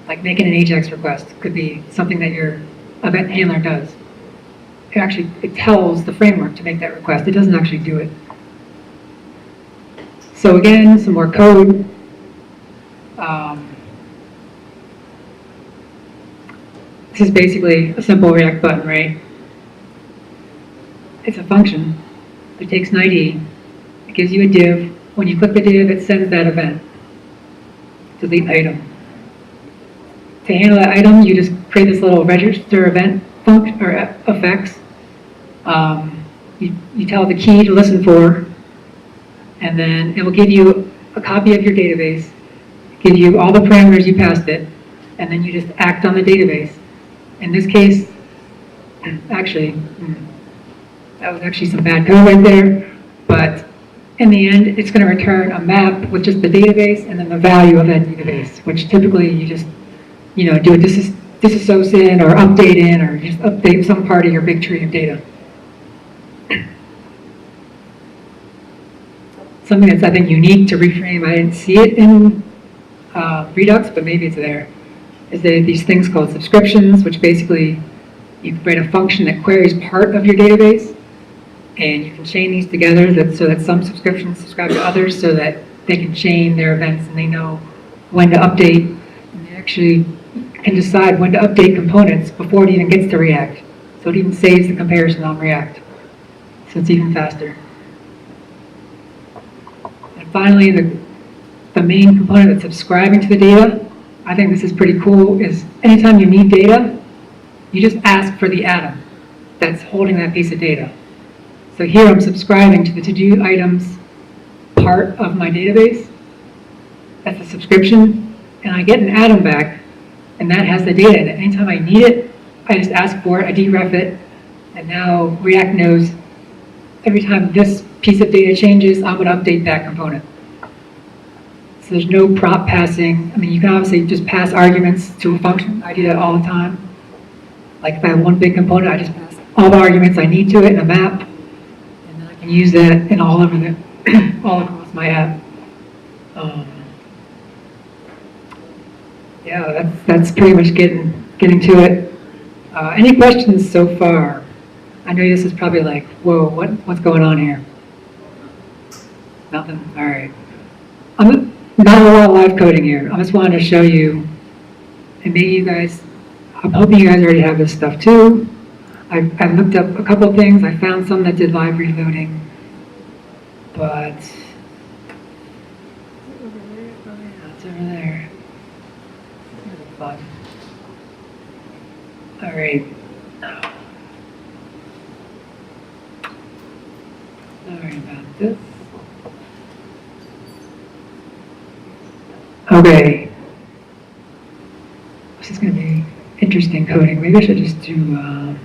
like making an AJAX request. Could be something that your event handler does. It tells the framework to make that request. It doesn't actually do it. So again, some more code. This is basically a simple React button, right? It's a function. It takes an ID. It gives you a div. When you click the div, it sends that event. Delete item. To handle that item, you just create this little register event function or effects. You tell the key to listen for, and then it will give you a copy of your database, give you all the parameters you passed it, and then you just act on the database. In this case, actually, that was actually some bad code right there, but in the end, it's going to return a map with just the database and then the value of that database, which typically you just, do a disassociate in or update in or just update some part of your big tree of data. Something that's, I think, unique to Reframe, I didn't see it in Redux, but maybe it's there, is there these things called subscriptions, which basically you can create a function that queries part of your database, and you can chain these together so that some subscriptions subscribe to others so that they can chain their events and they know when to update, and they actually can decide when to update components before it even gets to React. So it even saves the comparison on React. So it's even faster. And finally, the main component that's subscribing to the data, I think this is pretty cool, is anytime you need data, you just ask for the atom that's holding that piece of data. So here I'm subscribing to the to-do items part of my database. That's a subscription, and I get an atom back, and that has the data in it. Anytime I need it, I just ask for it, I deref it, and now React knows every time this piece of data changes, I'm going to update that component. So there's no prop passing. I mean, you can obviously just pass arguments to a function. I do that all the time. Like if I have one big component, I just pass all the arguments I need to it in a map, and then I can use that in all across my app. Um, yeah, that's pretty much getting to it. Any questions so far? I know this is probably like, whoa, what's going on here? Nothing? All right. I'm not a lot of live coding here. I just wanted to show you, and maybe you guys, I'm hoping you guys already have this stuff too. I looked up a couple of things. I found some that did live reloading, but it's over there. Fun. All right. Sorry about this. Okay. This is going to be interesting coding. Maybe I should just do.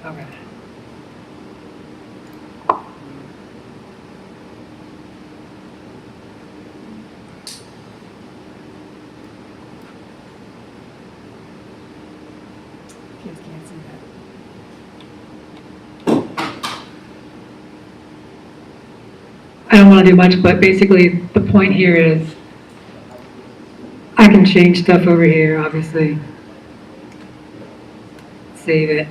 Okay. Kids can't see that. I don't want to do much, but basically the point here is I can change stuff over here, obviously. Save it.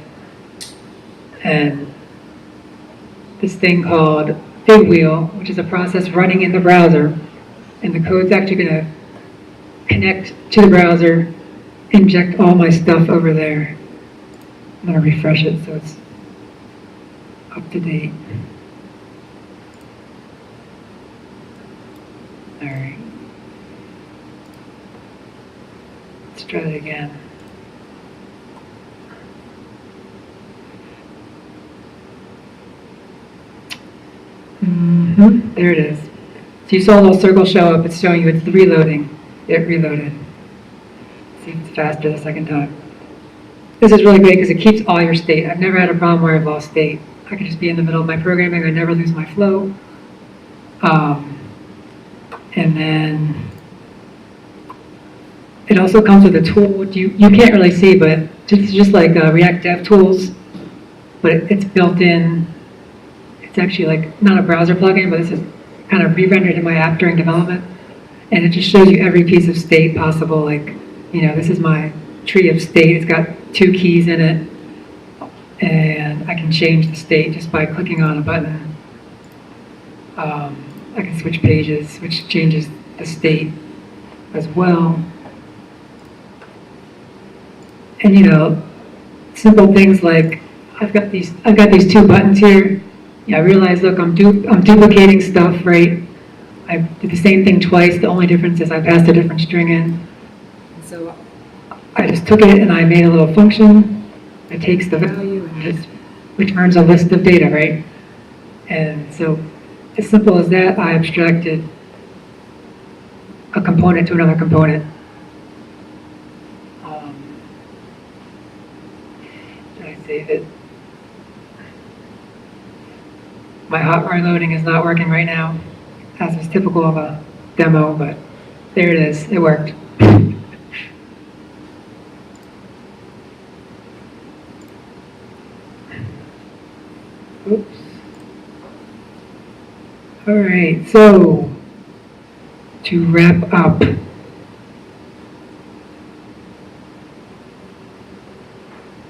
And this thing called Big Wheel, which is a process running in the browser, and the code's actually going to connect to the browser, inject all my stuff over there. I'm going to refresh it so it's up to date. All right. Let's try it again. There it is. So you saw a little circle show up. It's showing you it's reloading. It reloaded. See if it's faster the second time. This is really great because it keeps all your state. I've never had a problem where I've lost state. I can just be in the middle of my programming. I never lose my flow. And then it also comes with a tool which you can't really see, but it's just like React Dev Tools, but it's built in. It's actually like not a browser plugin, but this is kind of re-rendered in my app during development. And it just shows you every piece of state possible. Like, this is my tree of state. It's got 2 keys in it. And I can change the state just by clicking on a button. I can switch pages, which changes the state as well. And simple things like I've got these 2 buttons here. I realized, look, I'm duplicating stuff, right? I did the same thing twice. The only difference is I passed a different string in. So I just took it and I made a little function that takes the value and just returns a list of data, right? And so as simple as that, I abstracted a component to another component. Did I save it? My hotwire loading is not working right now, as is typical of a demo, but there it is. It worked. Oops. All right, so to wrap up,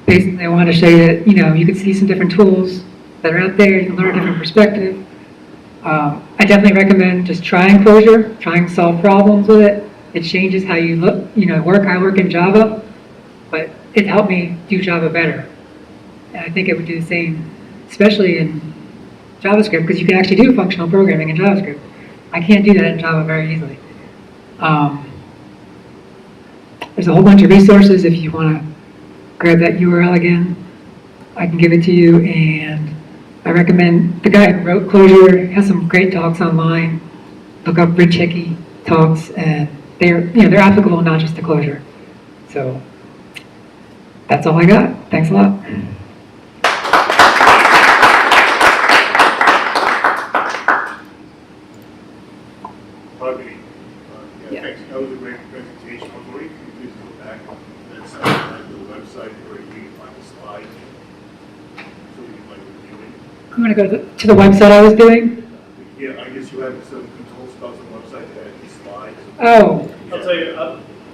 basically I want to show you that, you can see some different tools that are out there. You can learn a different perspective. I definitely recommend just trying Clojure, trying to solve problems with it. It changes how you work. I work in Java, but it helped me do Java better. And I think it would do the same, especially in JavaScript, because you can actually do functional programming in JavaScript. I can't do that in Java very easily. There's a whole bunch of resources if you want to grab that URL again. I can give it to you, and I recommend the guy who wrote Clojure has some great talks online. Look up Rich Hickey talks, and they're applicable not just to Clojure. So that's all I got. Thanks a lot. I'm going to go to the website I was doing. Yeah, I guess you have some control stuff on the website that had these slides. Oh, I'll tell you,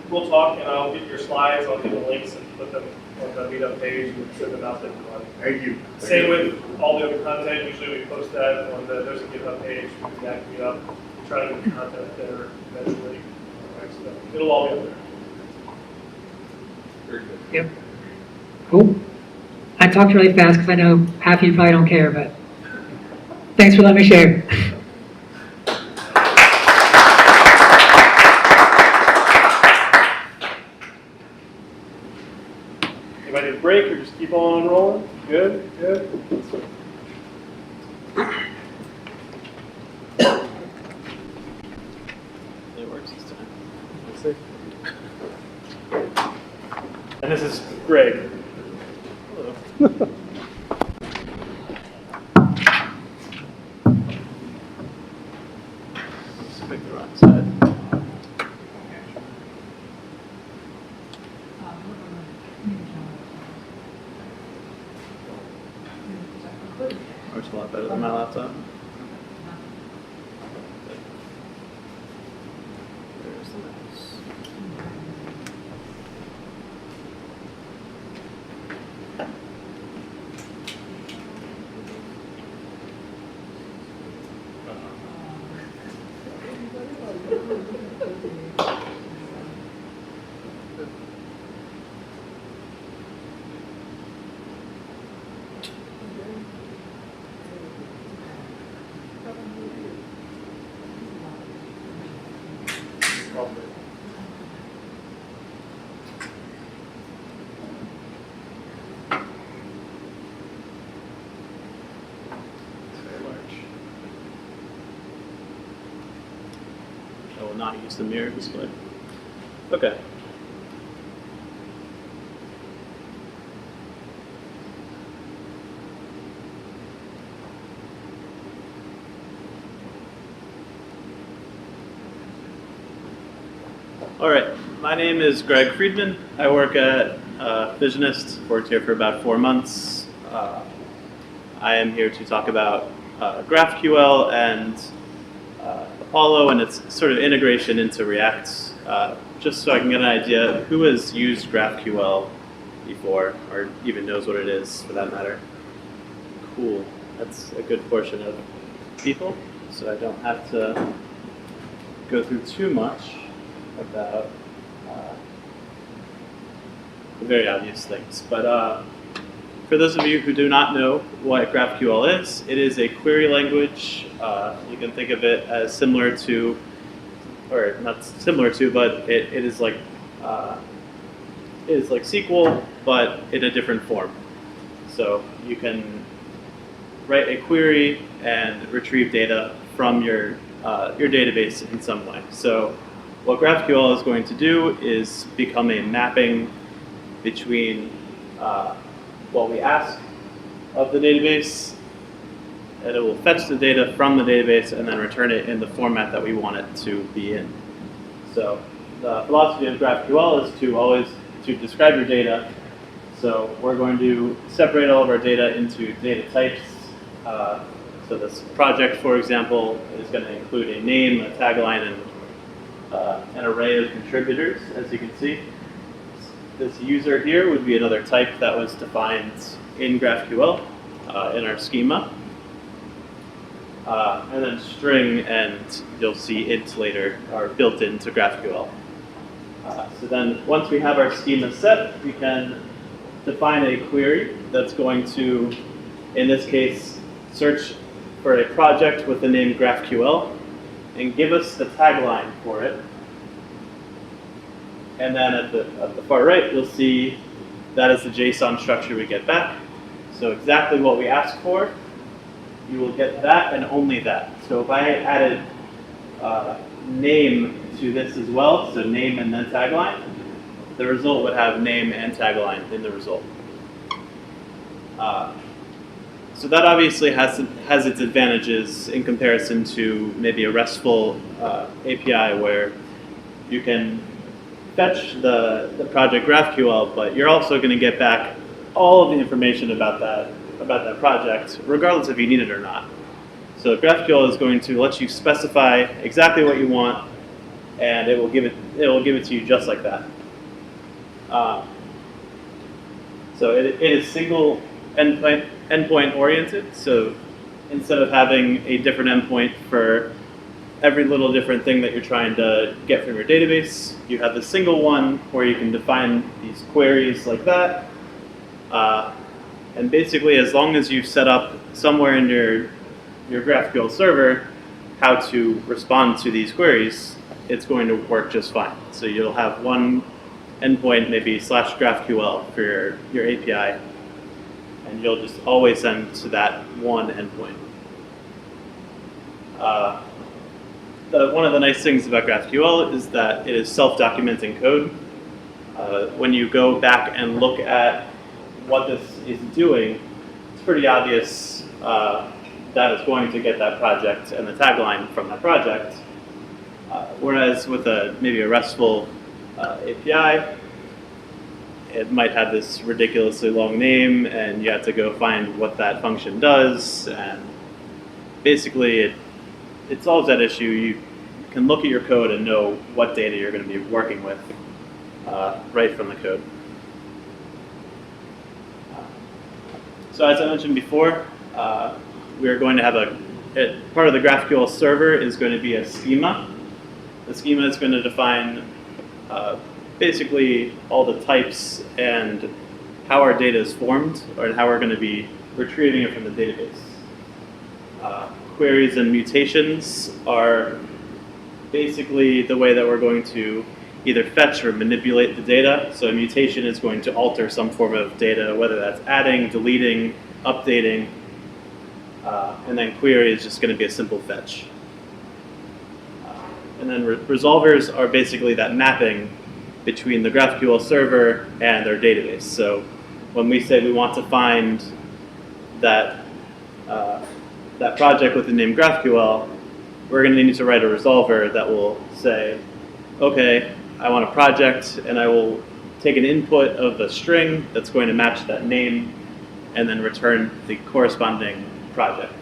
we'll talk and I'll get your slides, I'll get the links and put them on the Meetup page and send them out to everybody. Thank you. Same with all the other content, usually we post that on there's a GitHub page, React Meetup, try to get the content there eventually. So it'll all be up there. Very good. yep. Cool. I talked really fast because I know half of you probably don't care, but thanks for letting me share. Anybody need a break or just keep on rolling? Good, good. It works this time. Let's see. And this is Greg. Hello. Just pick the wrong side. Works a lot better than my laptop. There's the mouse. Very large. I will not use the mirror display. Okay. All right, my name is Greg Friedman. I work at Visionist, worked here for about 4 months. I am here to talk about GraphQL and Apollo and its sort of integration into React, just so I can get an idea who has used GraphQL before, or even knows what it is for that matter. Cool, that's a good portion of people, so I don't have to go through too much about the very obvious things. But for those of you who do not know what GraphQL is, it is a query language. You can think of it as similar to, or not similar to, but it is like SQL, but in a different form. So you can write a query and retrieve data from your database in some way. So what GraphQL is going to do is become a mapping between what we ask of the database, and it will fetch the data from the database and then return it in the format that we want it to be in. So the philosophy of GraphQL is to always describe your data. So we're going to separate all of our data into data types. So this project, for example, is going to include a name, a tagline, and an array of contributors, as you can see. This user here would be another type that was defined in GraphQL in our schema. And then string and you'll see int later are built into GraphQL. So then once we have our schema set, we can define a query that's going to, in this case, search for a project with the name GraphQL and give us the tagline for it. And then at the far right, you'll see that is the JSON structure we get back. So exactly what we ask for, you will get that and only that. So if I added name to this as well, so name and then tagline, the result would have name and tagline in the result. So that obviously has its advantages in comparison to maybe a RESTful API where you can fetch the project GraphQL, but you're also going to get back all of the information about that about that project, regardless if you need it or not. So GraphQL is going to let you specify exactly what you want, and it will give it to you just like that. So it is single endpoint oriented. So instead of having a different endpoint for every little different thing that you're trying to get from your database, you have the single one where you can define these queries like that. And basically, as long as you've set up somewhere in your GraphQL server how to respond to these queries, it's going to work just fine. So you'll have one endpoint, maybe /GraphQL for your API, and you'll just always send to that one endpoint. One of the nice things about GraphQL is that it is self-documenting code. When you go back and look at what this is doing, it's pretty obvious that it's going to get that project and the tagline from that project. Whereas with maybe a RESTful API, it might have this ridiculously long name, and you have to go find what that function does. And basically, it solves that issue. You can look at your code and know what data you're going to be working with right from the code. So as I mentioned before, we are going to have part of the GraphQL server is going to be a schema. The schema is going to define basically all the types and how our data is formed, or how we're going to be retrieving it from the database. Queries and mutations are basically the way that we're going to either fetch or manipulate the data. So a mutation is going to alter some form of data, whether that's adding, deleting, updating, and then query is just going to be a simple fetch. And then resolvers are basically that mapping between the GraphQL server and our database. So when we say we want to find that that project with the name GraphQL, we're going to need to write a resolver that will say, okay, I want a project, and I will take an input of a string that's going to match that name, and then return the corresponding project.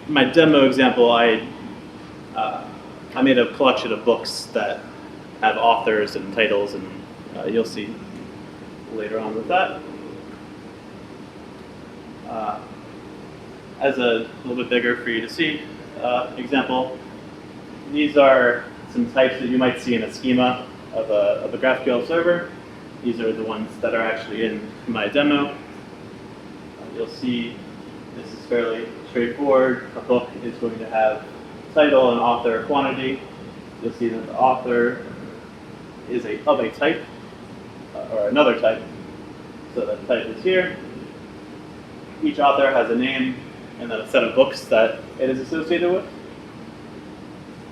My demo example, I made a collection of books that have authors and titles, and you'll see later on with that. As a little bit bigger for you to see example, these are some types that you might see in a schema of a GraphQL server. These are the ones that are actually in my demo. You'll see this is fairly straightforward. A book is going to have title and author quantity. You'll see that the author is of a type, or another type. So that type is here. Each author has a name and then a set of books that it is associated with.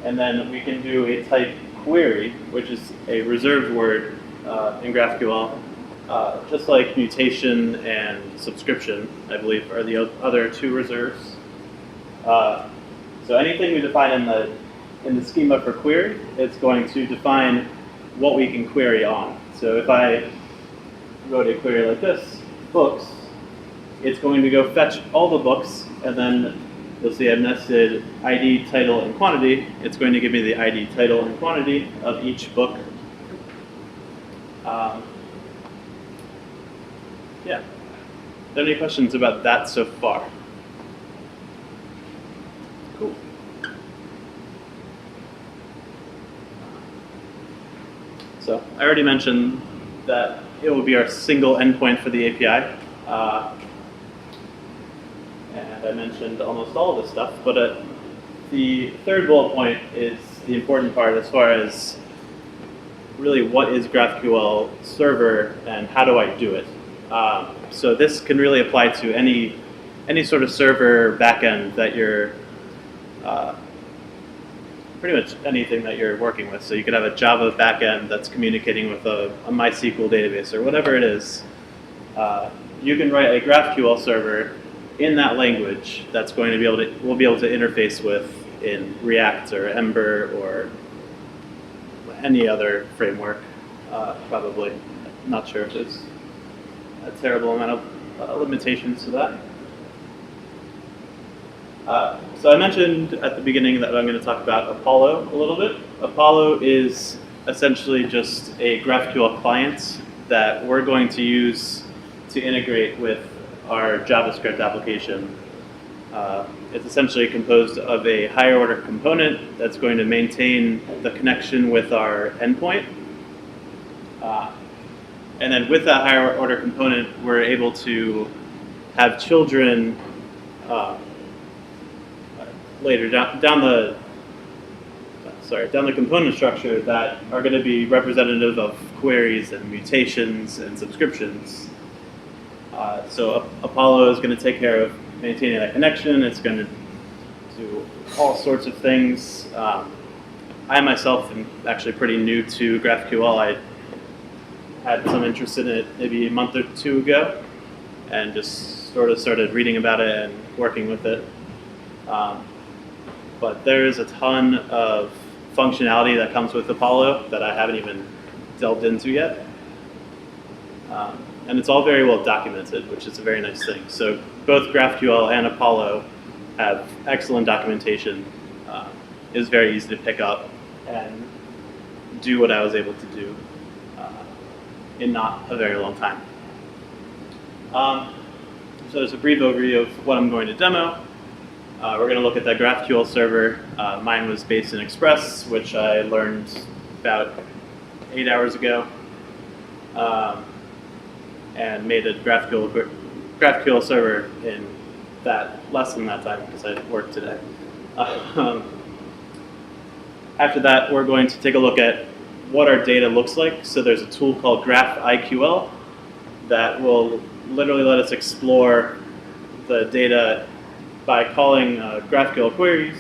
And then we can do a type query, which is a reserved word in GraphQL, just like mutation and subscription, I believe, are the other two reserves. So anything we define in the schema for query, it's going to define what we can query on. So if I wrote a query like this, books, it's going to go fetch all the books, and then you'll see I've nested ID, title, and quantity. It's going to give me the ID, title, and quantity of each book. Yeah. Are there any questions about that so far? Cool. So I already mentioned that it will be our single endpoint for the API. And I mentioned almost all of this stuff, but the third bullet point is the important part as far as really what is GraphQL server and how do I do it. So this can really apply to any sort of server backend that you're, pretty much anything that you're working with. So you could have a Java backend that's communicating with a MySQL database or whatever it is. You can write a GraphQL server in that language that's going to we'll be able to interface with in React or Ember or any other framework, probably. Not sure if there's a terrible amount of limitations to that. So I mentioned at the beginning that I'm going to talk about Apollo a little bit. Apollo is essentially just a GraphQL client that we're going to use to integrate with our JavaScript application. It's essentially composed of a higher order component that's going to maintain the connection with our endpoint. And then with that higher order component, we're able to have children later down the component structure that are going to be representative of queries and mutations and subscriptions. So Apollo is going to take care of maintaining that connection. It's going to do all sorts of things. I myself am actually pretty new to GraphQL. I had some interest in it maybe a month or two ago and just sort of started reading about it and working with it. But there's a ton of functionality that comes with Apollo that I haven't even delved into yet. And it's all very well documented, which is a very nice thing. So both GraphQL and Apollo have excellent documentation. It's very easy to pick up and do what I was able to do in not a very long time. So there's a brief overview of what I'm going to demo. We're going to look at that GraphQL server. Mine was based in Express, which I learned about 8 hours ago, and made a GraphQL server in less than that time because I worked today. After that, we're going to take a look at what our data looks like. So there's a tool called GraphQL that will literally let us explore the data by calling GraphQL queries.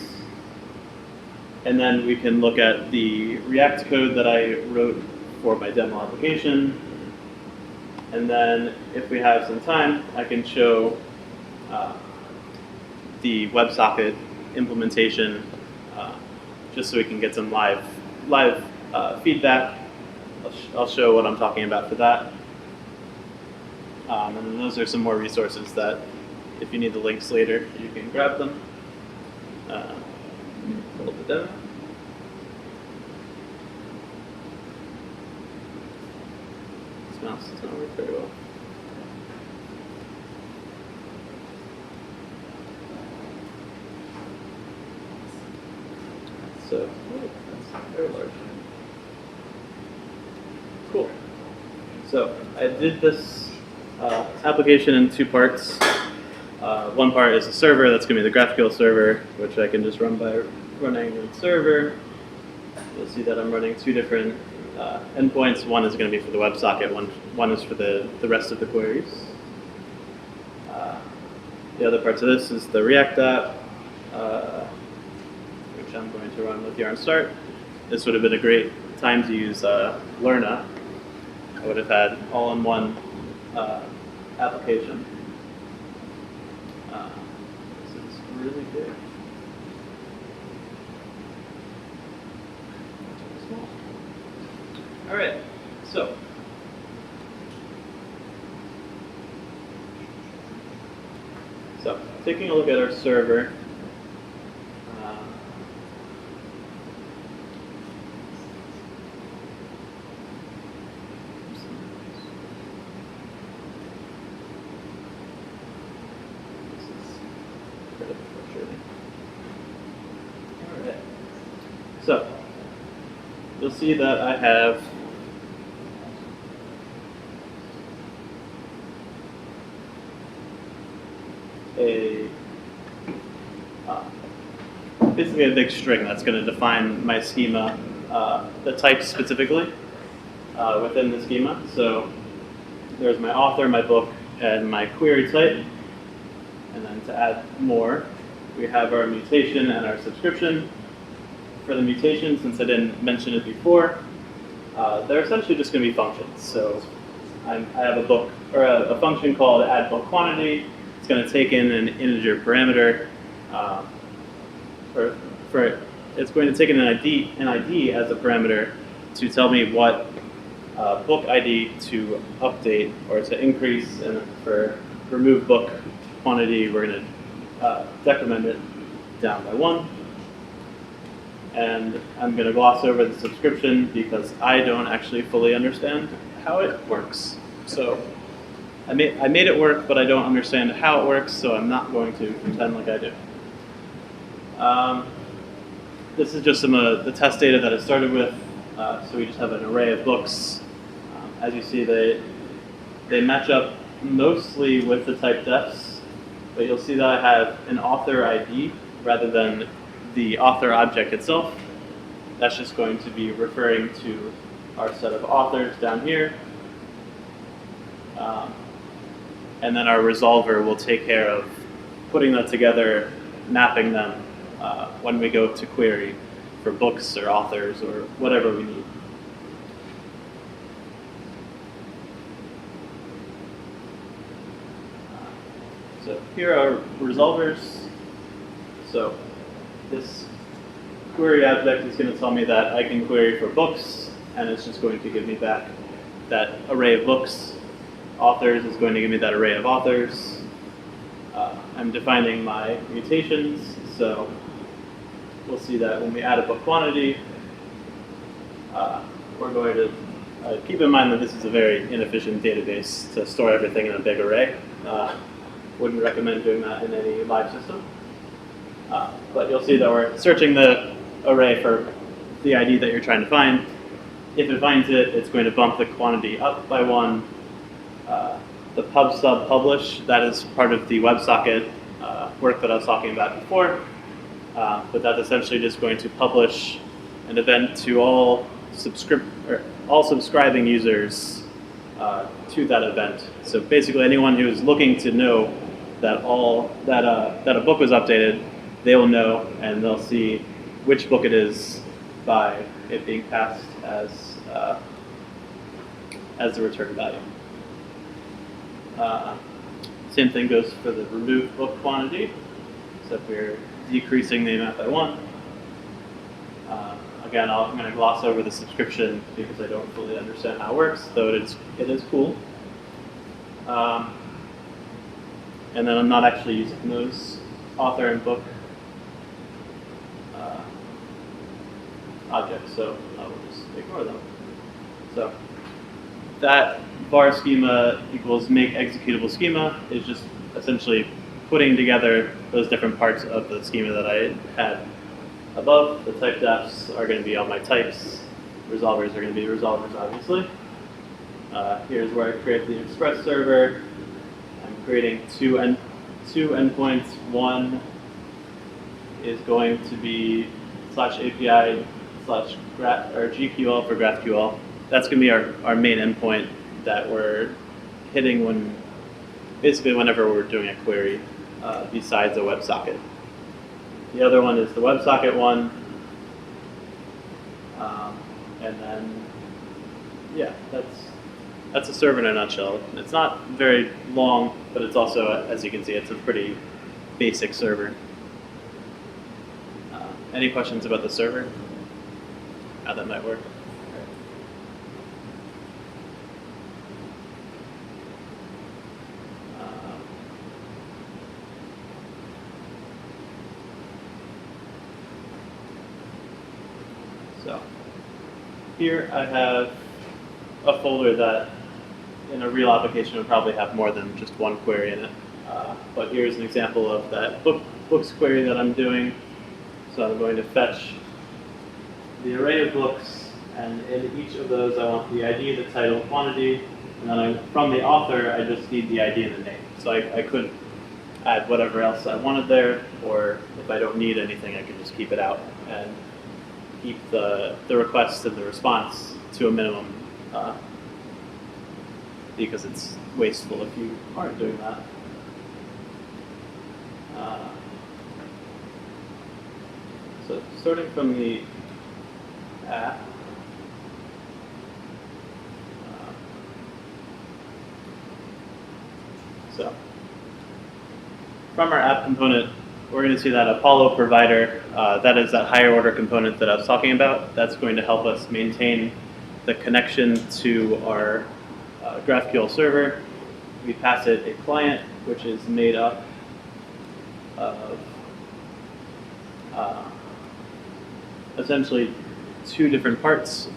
And then we can look at the React code that I wrote for my demo application. And then if we have some time, I can show the WebSocket implementation just so we can get some live feedback. I'll show what I'm talking about for that. And then those are some more resources that if you need the links later, you can grab them. Pull up the demo. This mouse does not work very well. So, that's very large. Cool. So, I did this application in two parts. One part is a server, that's going to be the GraphQL server, which I can just run by running the server. You'll see that I'm running two different endpoints. One is going to be for the WebSocket, one is for the rest of the queries. The other parts of this is the React app, which I'm going to run with yarn start. This would have been a great time to use Lerna. I would have had all-in-one application. This is really big. All right, so taking a look at our server. So, you'll see that I have basically a big string that's going to define my schema, the type specifically within the schema. So there's my author, my book, and my query type. And then to add more, we have our mutation and our subscription. For the mutation, since I didn't mention it before, they're essentially just going to be functions. So I have a book or a function called add book quantity. It's going to take in an integer parameter. It's going to take in an ID as a parameter to tell me what book ID to update or to increase, and for remove book quantity, we're going to decrement it down by 1. And I'm going to gloss over the subscription because I don't actually fully understand how it works. So I made it work, but I don't understand how it works, so I'm not going to pretend like I do. This is just some of the test data that I started with. So we just have an array of books. As you see, they match up mostly with the type defs, but you'll see that I have an author ID rather than the author object itself. That's just going to be referring to our set of authors down here. And then our resolver will take care of putting that together, mapping them when we go to query for books or authors or whatever we need. So here are resolvers. So this query object is going to tell me that I can query for books, and it's just going to give me back that array of books. Authors is going to give me that array of authors. I'm defining my mutations, so we'll see that when we add a book quantity, we're going to keep in mind that this is a very inefficient database to store everything in a big array. Wouldn't recommend doing that in any live system. But you'll see that we're searching the array for the ID that you're trying to find. If it finds it, it's going to bump the quantity up by 1. The pub sub publish, that is part of the WebSocket work that I was talking about before. But that's essentially just going to publish an event to all subscribing users to that event. So basically, anyone who is looking to know that that a book was updated, they will know, and they'll see which book it is by it being passed as the return value. Same thing goes for the remove book quantity, except we're decreasing the amount by 1. Again, I'm going to gloss over the subscription because I don't fully understand how it works, though it is cool. And then I'm not actually using those author and book objects, so I'll just ignore them. So that var schema equals make executable schema is just essentially putting together those different parts of the schema that I had above. The type defs are going to be all my types. Resolvers are going to be resolvers, obviously. Here's where I create the Express server. I'm creating two endpoints. One is going to be /API /GQL for GraphQL. That's going to be our main endpoint that we're hitting basically whenever we're doing a query besides a WebSocket. The other one is the WebSocket one. And then, yeah, that's a server in a nutshell. It's not very long, but it's also, as you can see, it's a pretty basic server. Any questions about the server? How that might work? So here I have a folder that in a real application would probably have more than just one query in it. But here's an example of that books query that I'm doing. So I'm going to fetch the array of books, and in each of those I want the ID, the title, quantity, and then from the author I just need the ID and the name. So I could add whatever else I wanted there, or if I don't need anything I can just keep it out and keep the request and the response to a minimum because it's wasteful if you aren't doing that. So starting from the app, so from our app component, we're going to see that Apollo provider, that is that higher order component that I was talking about. That's going to help us maintain the connection to our GraphQL server. We pass it a client, which is made up of essentially two different parts.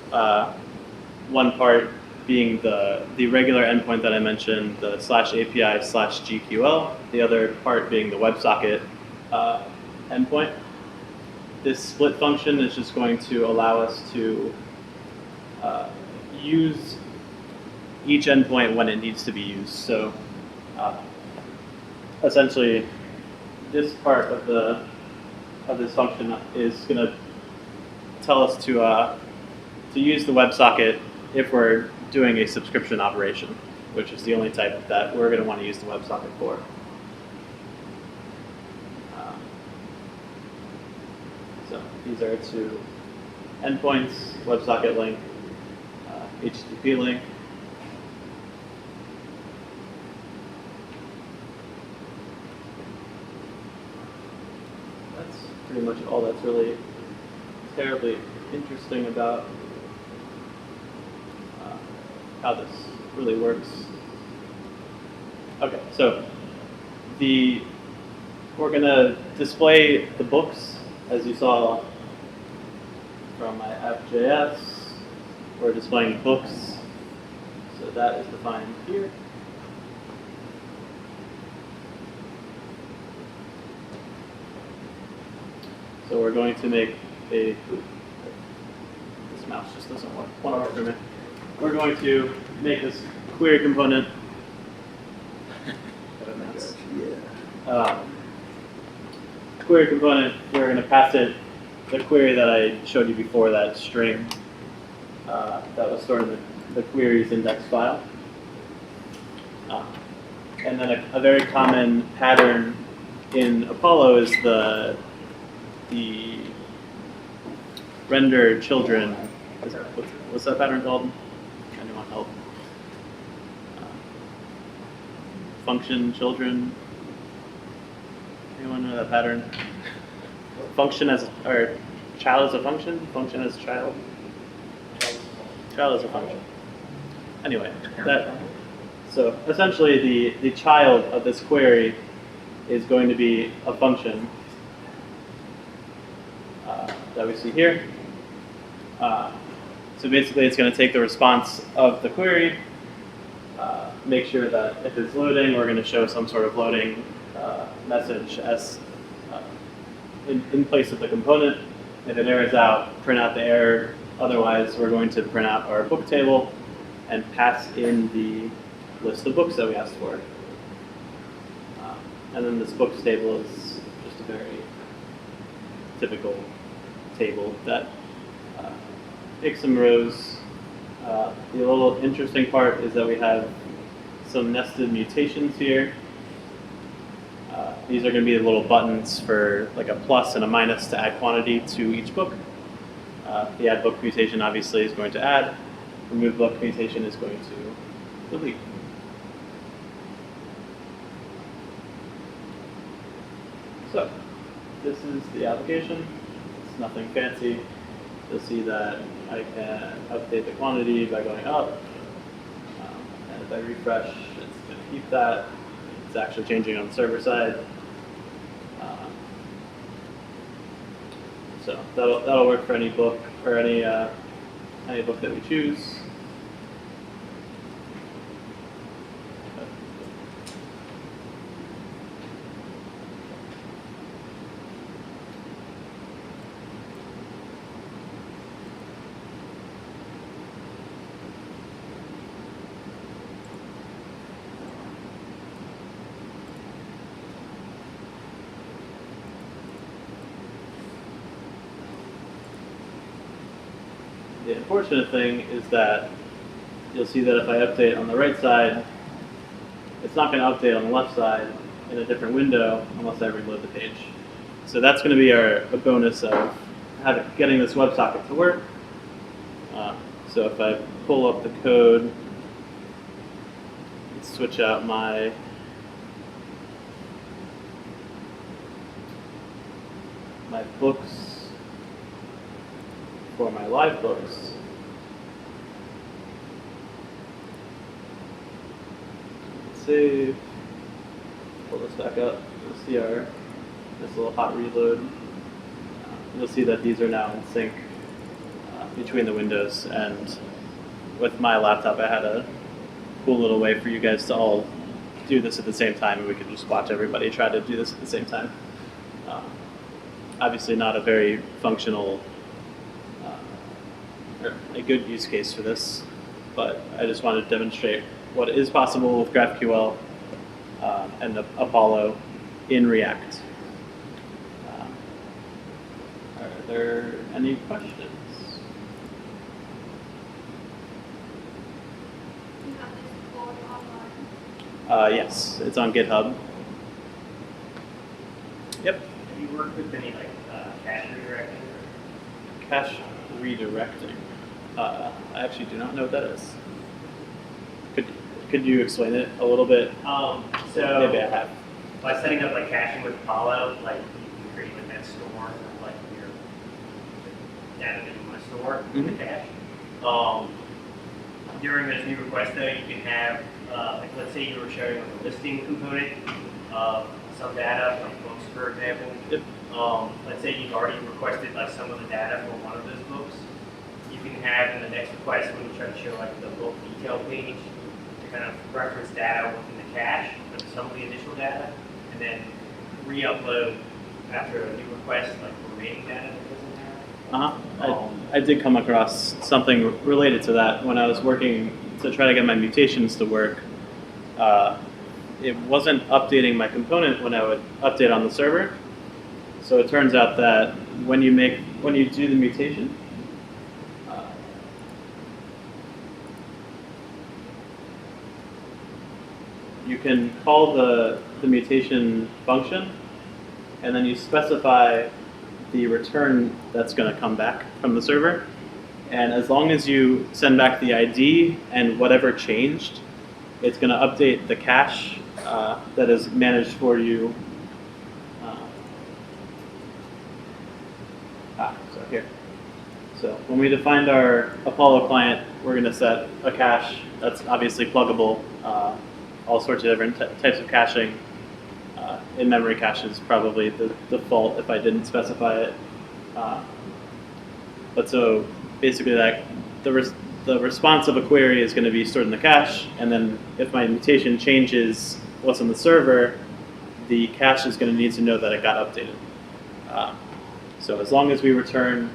One part being the regular endpoint that I mentioned, the /API/GQL. The other part being the WebSocket endpoint. This split function is just going to allow us to use each endpoint when it needs to be used. So essentially, this part of this function is going to tell us to use the WebSocket if we're doing a subscription operation, which is the only type that we're going to want to use the WebSocket for. So these are two endpoints: WebSocket link, HTTP link. That's pretty much all that's really terribly interesting about how this really works. Okay, so we're gonna display the books as you saw from my app.js. We're displaying books, so that is defined here. So we're going to make this mouse just doesn't want to work for me. We're going to make this query component. Query component, we're going to pass it the query that I showed you before, that string that was stored in the queries index file. And then a very common pattern in Apollo is the render children. What's that pattern called? Anyone help? Function children. Anyone know that pattern? Function as or child as a function. Function as child. Child as a function. Anyway, so essentially the child of this query is going to be a function that we see here. So basically it's going to take the response of the query, make sure that if it's loading, we're going to show some sort of loading message as in place of the component. If it errors out, print out the error. Otherwise, we're going to print out our book table and pass in the list of books that we asked for. And then this books table is just a very typical table that takes some rows. The little interesting part is that we have some nested mutations here. These are going to be the little buttons for like a plus and a minus to add quantity to each book. The add book mutation obviously is going to add. Remove book mutation is going to delete. So this is the application. It's nothing fancy. You'll see that I can update the quantity by going up. And if I refresh, it's going to keep that. It's actually changing on the server side. So that'll work for any book or any book that we choose. The unfortunate thing is that you'll see that if I update on the right side, it's not going to update on the left side in a different window unless I reload the page. So that's going to be a bonus of getting this WebSocket to work. So if I pull up the code, switch out my books for my live books, save, pull this back up, you'll see this little hot reload. You'll see that these are now in sync between the windows, and with my laptop I had a cool little way for you guys to all do this at the same time, and we could just watch everybody try to do this at the same time. Obviously not a very functional, or a good use case for this, but I just wanted to demonstrate what is possible with GraphQL and Apollo in React. Are there any questions? You have this code online. Yes, it's on GitHub. Yep. Have you worked with any like cache redirecting? Cache redirecting. I actually do not know what that is. Could you explain it a little bit? So Maybe I have. by setting up like caching with Apollo, like you can create like that store of like your data that you want to store in the cache. During those new requests though, you can have like let's say you were sharing like a listing component of some data, like books for example. Yep. Let's say you've already requested like some of the data for one of those books. You can have in the next request when you try to show like the book detail page to kind of reference data within the cache with some of the additional data, and then re-upload after a new request like the remaining data that doesn't have. I did come across something related to that when I was working to try to get my mutations to work. It wasn't updating my component when I would update on the server. So it turns out that when you do the mutation, you can call the mutation function, and then you specify the return that's going to come back from the server. And as long as you send back the ID and whatever changed, it's going to update the cache that is managed for you. So here. So when we defined our Apollo client, we're going to set a cache that's obviously pluggable. All sorts of different types of caching. In-memory cache is probably the default if I didn't specify it. But so basically that the response of a query is going to be stored in the cache, and then if my mutation changes what's on the server, the cache is going to need to know that it got updated. So as long as we return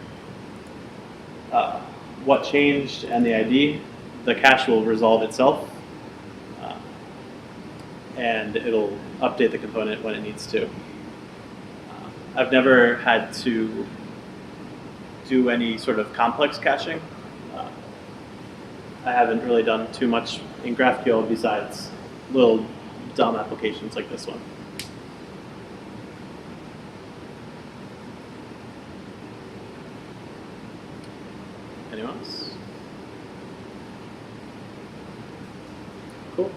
what changed and the ID, the cache will resolve itself, and it'll update the component when it needs to. I've never had to do any sort of complex caching. I haven't really done too much in GraphQL besides little dumb applications like this one. Anyone else? Cool.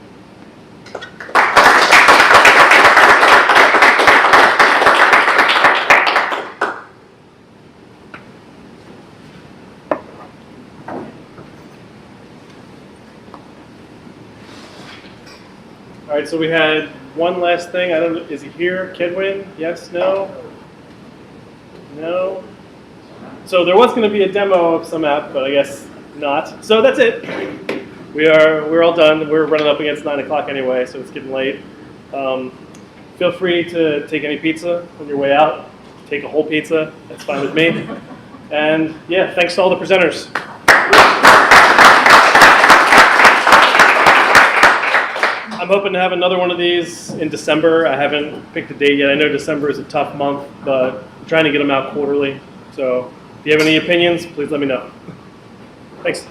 All right, so we had one last thing. I don't know, is he here? Kedwin? Yes? No? No? So there was going to be a demo of some app, but I guess not. So that's it. We're all done. We're running up against 9 o'clock anyway, so it's getting late. Feel free to take any pizza on your way out. Take a whole pizza. That's fine with me. And yeah, thanks to all the presenters. I'm hoping to have another one of these in December. I haven't picked a date yet. I know December is a tough month, but I'm trying to get them out quarterly. So if you have any opinions, please let me know. Thanks.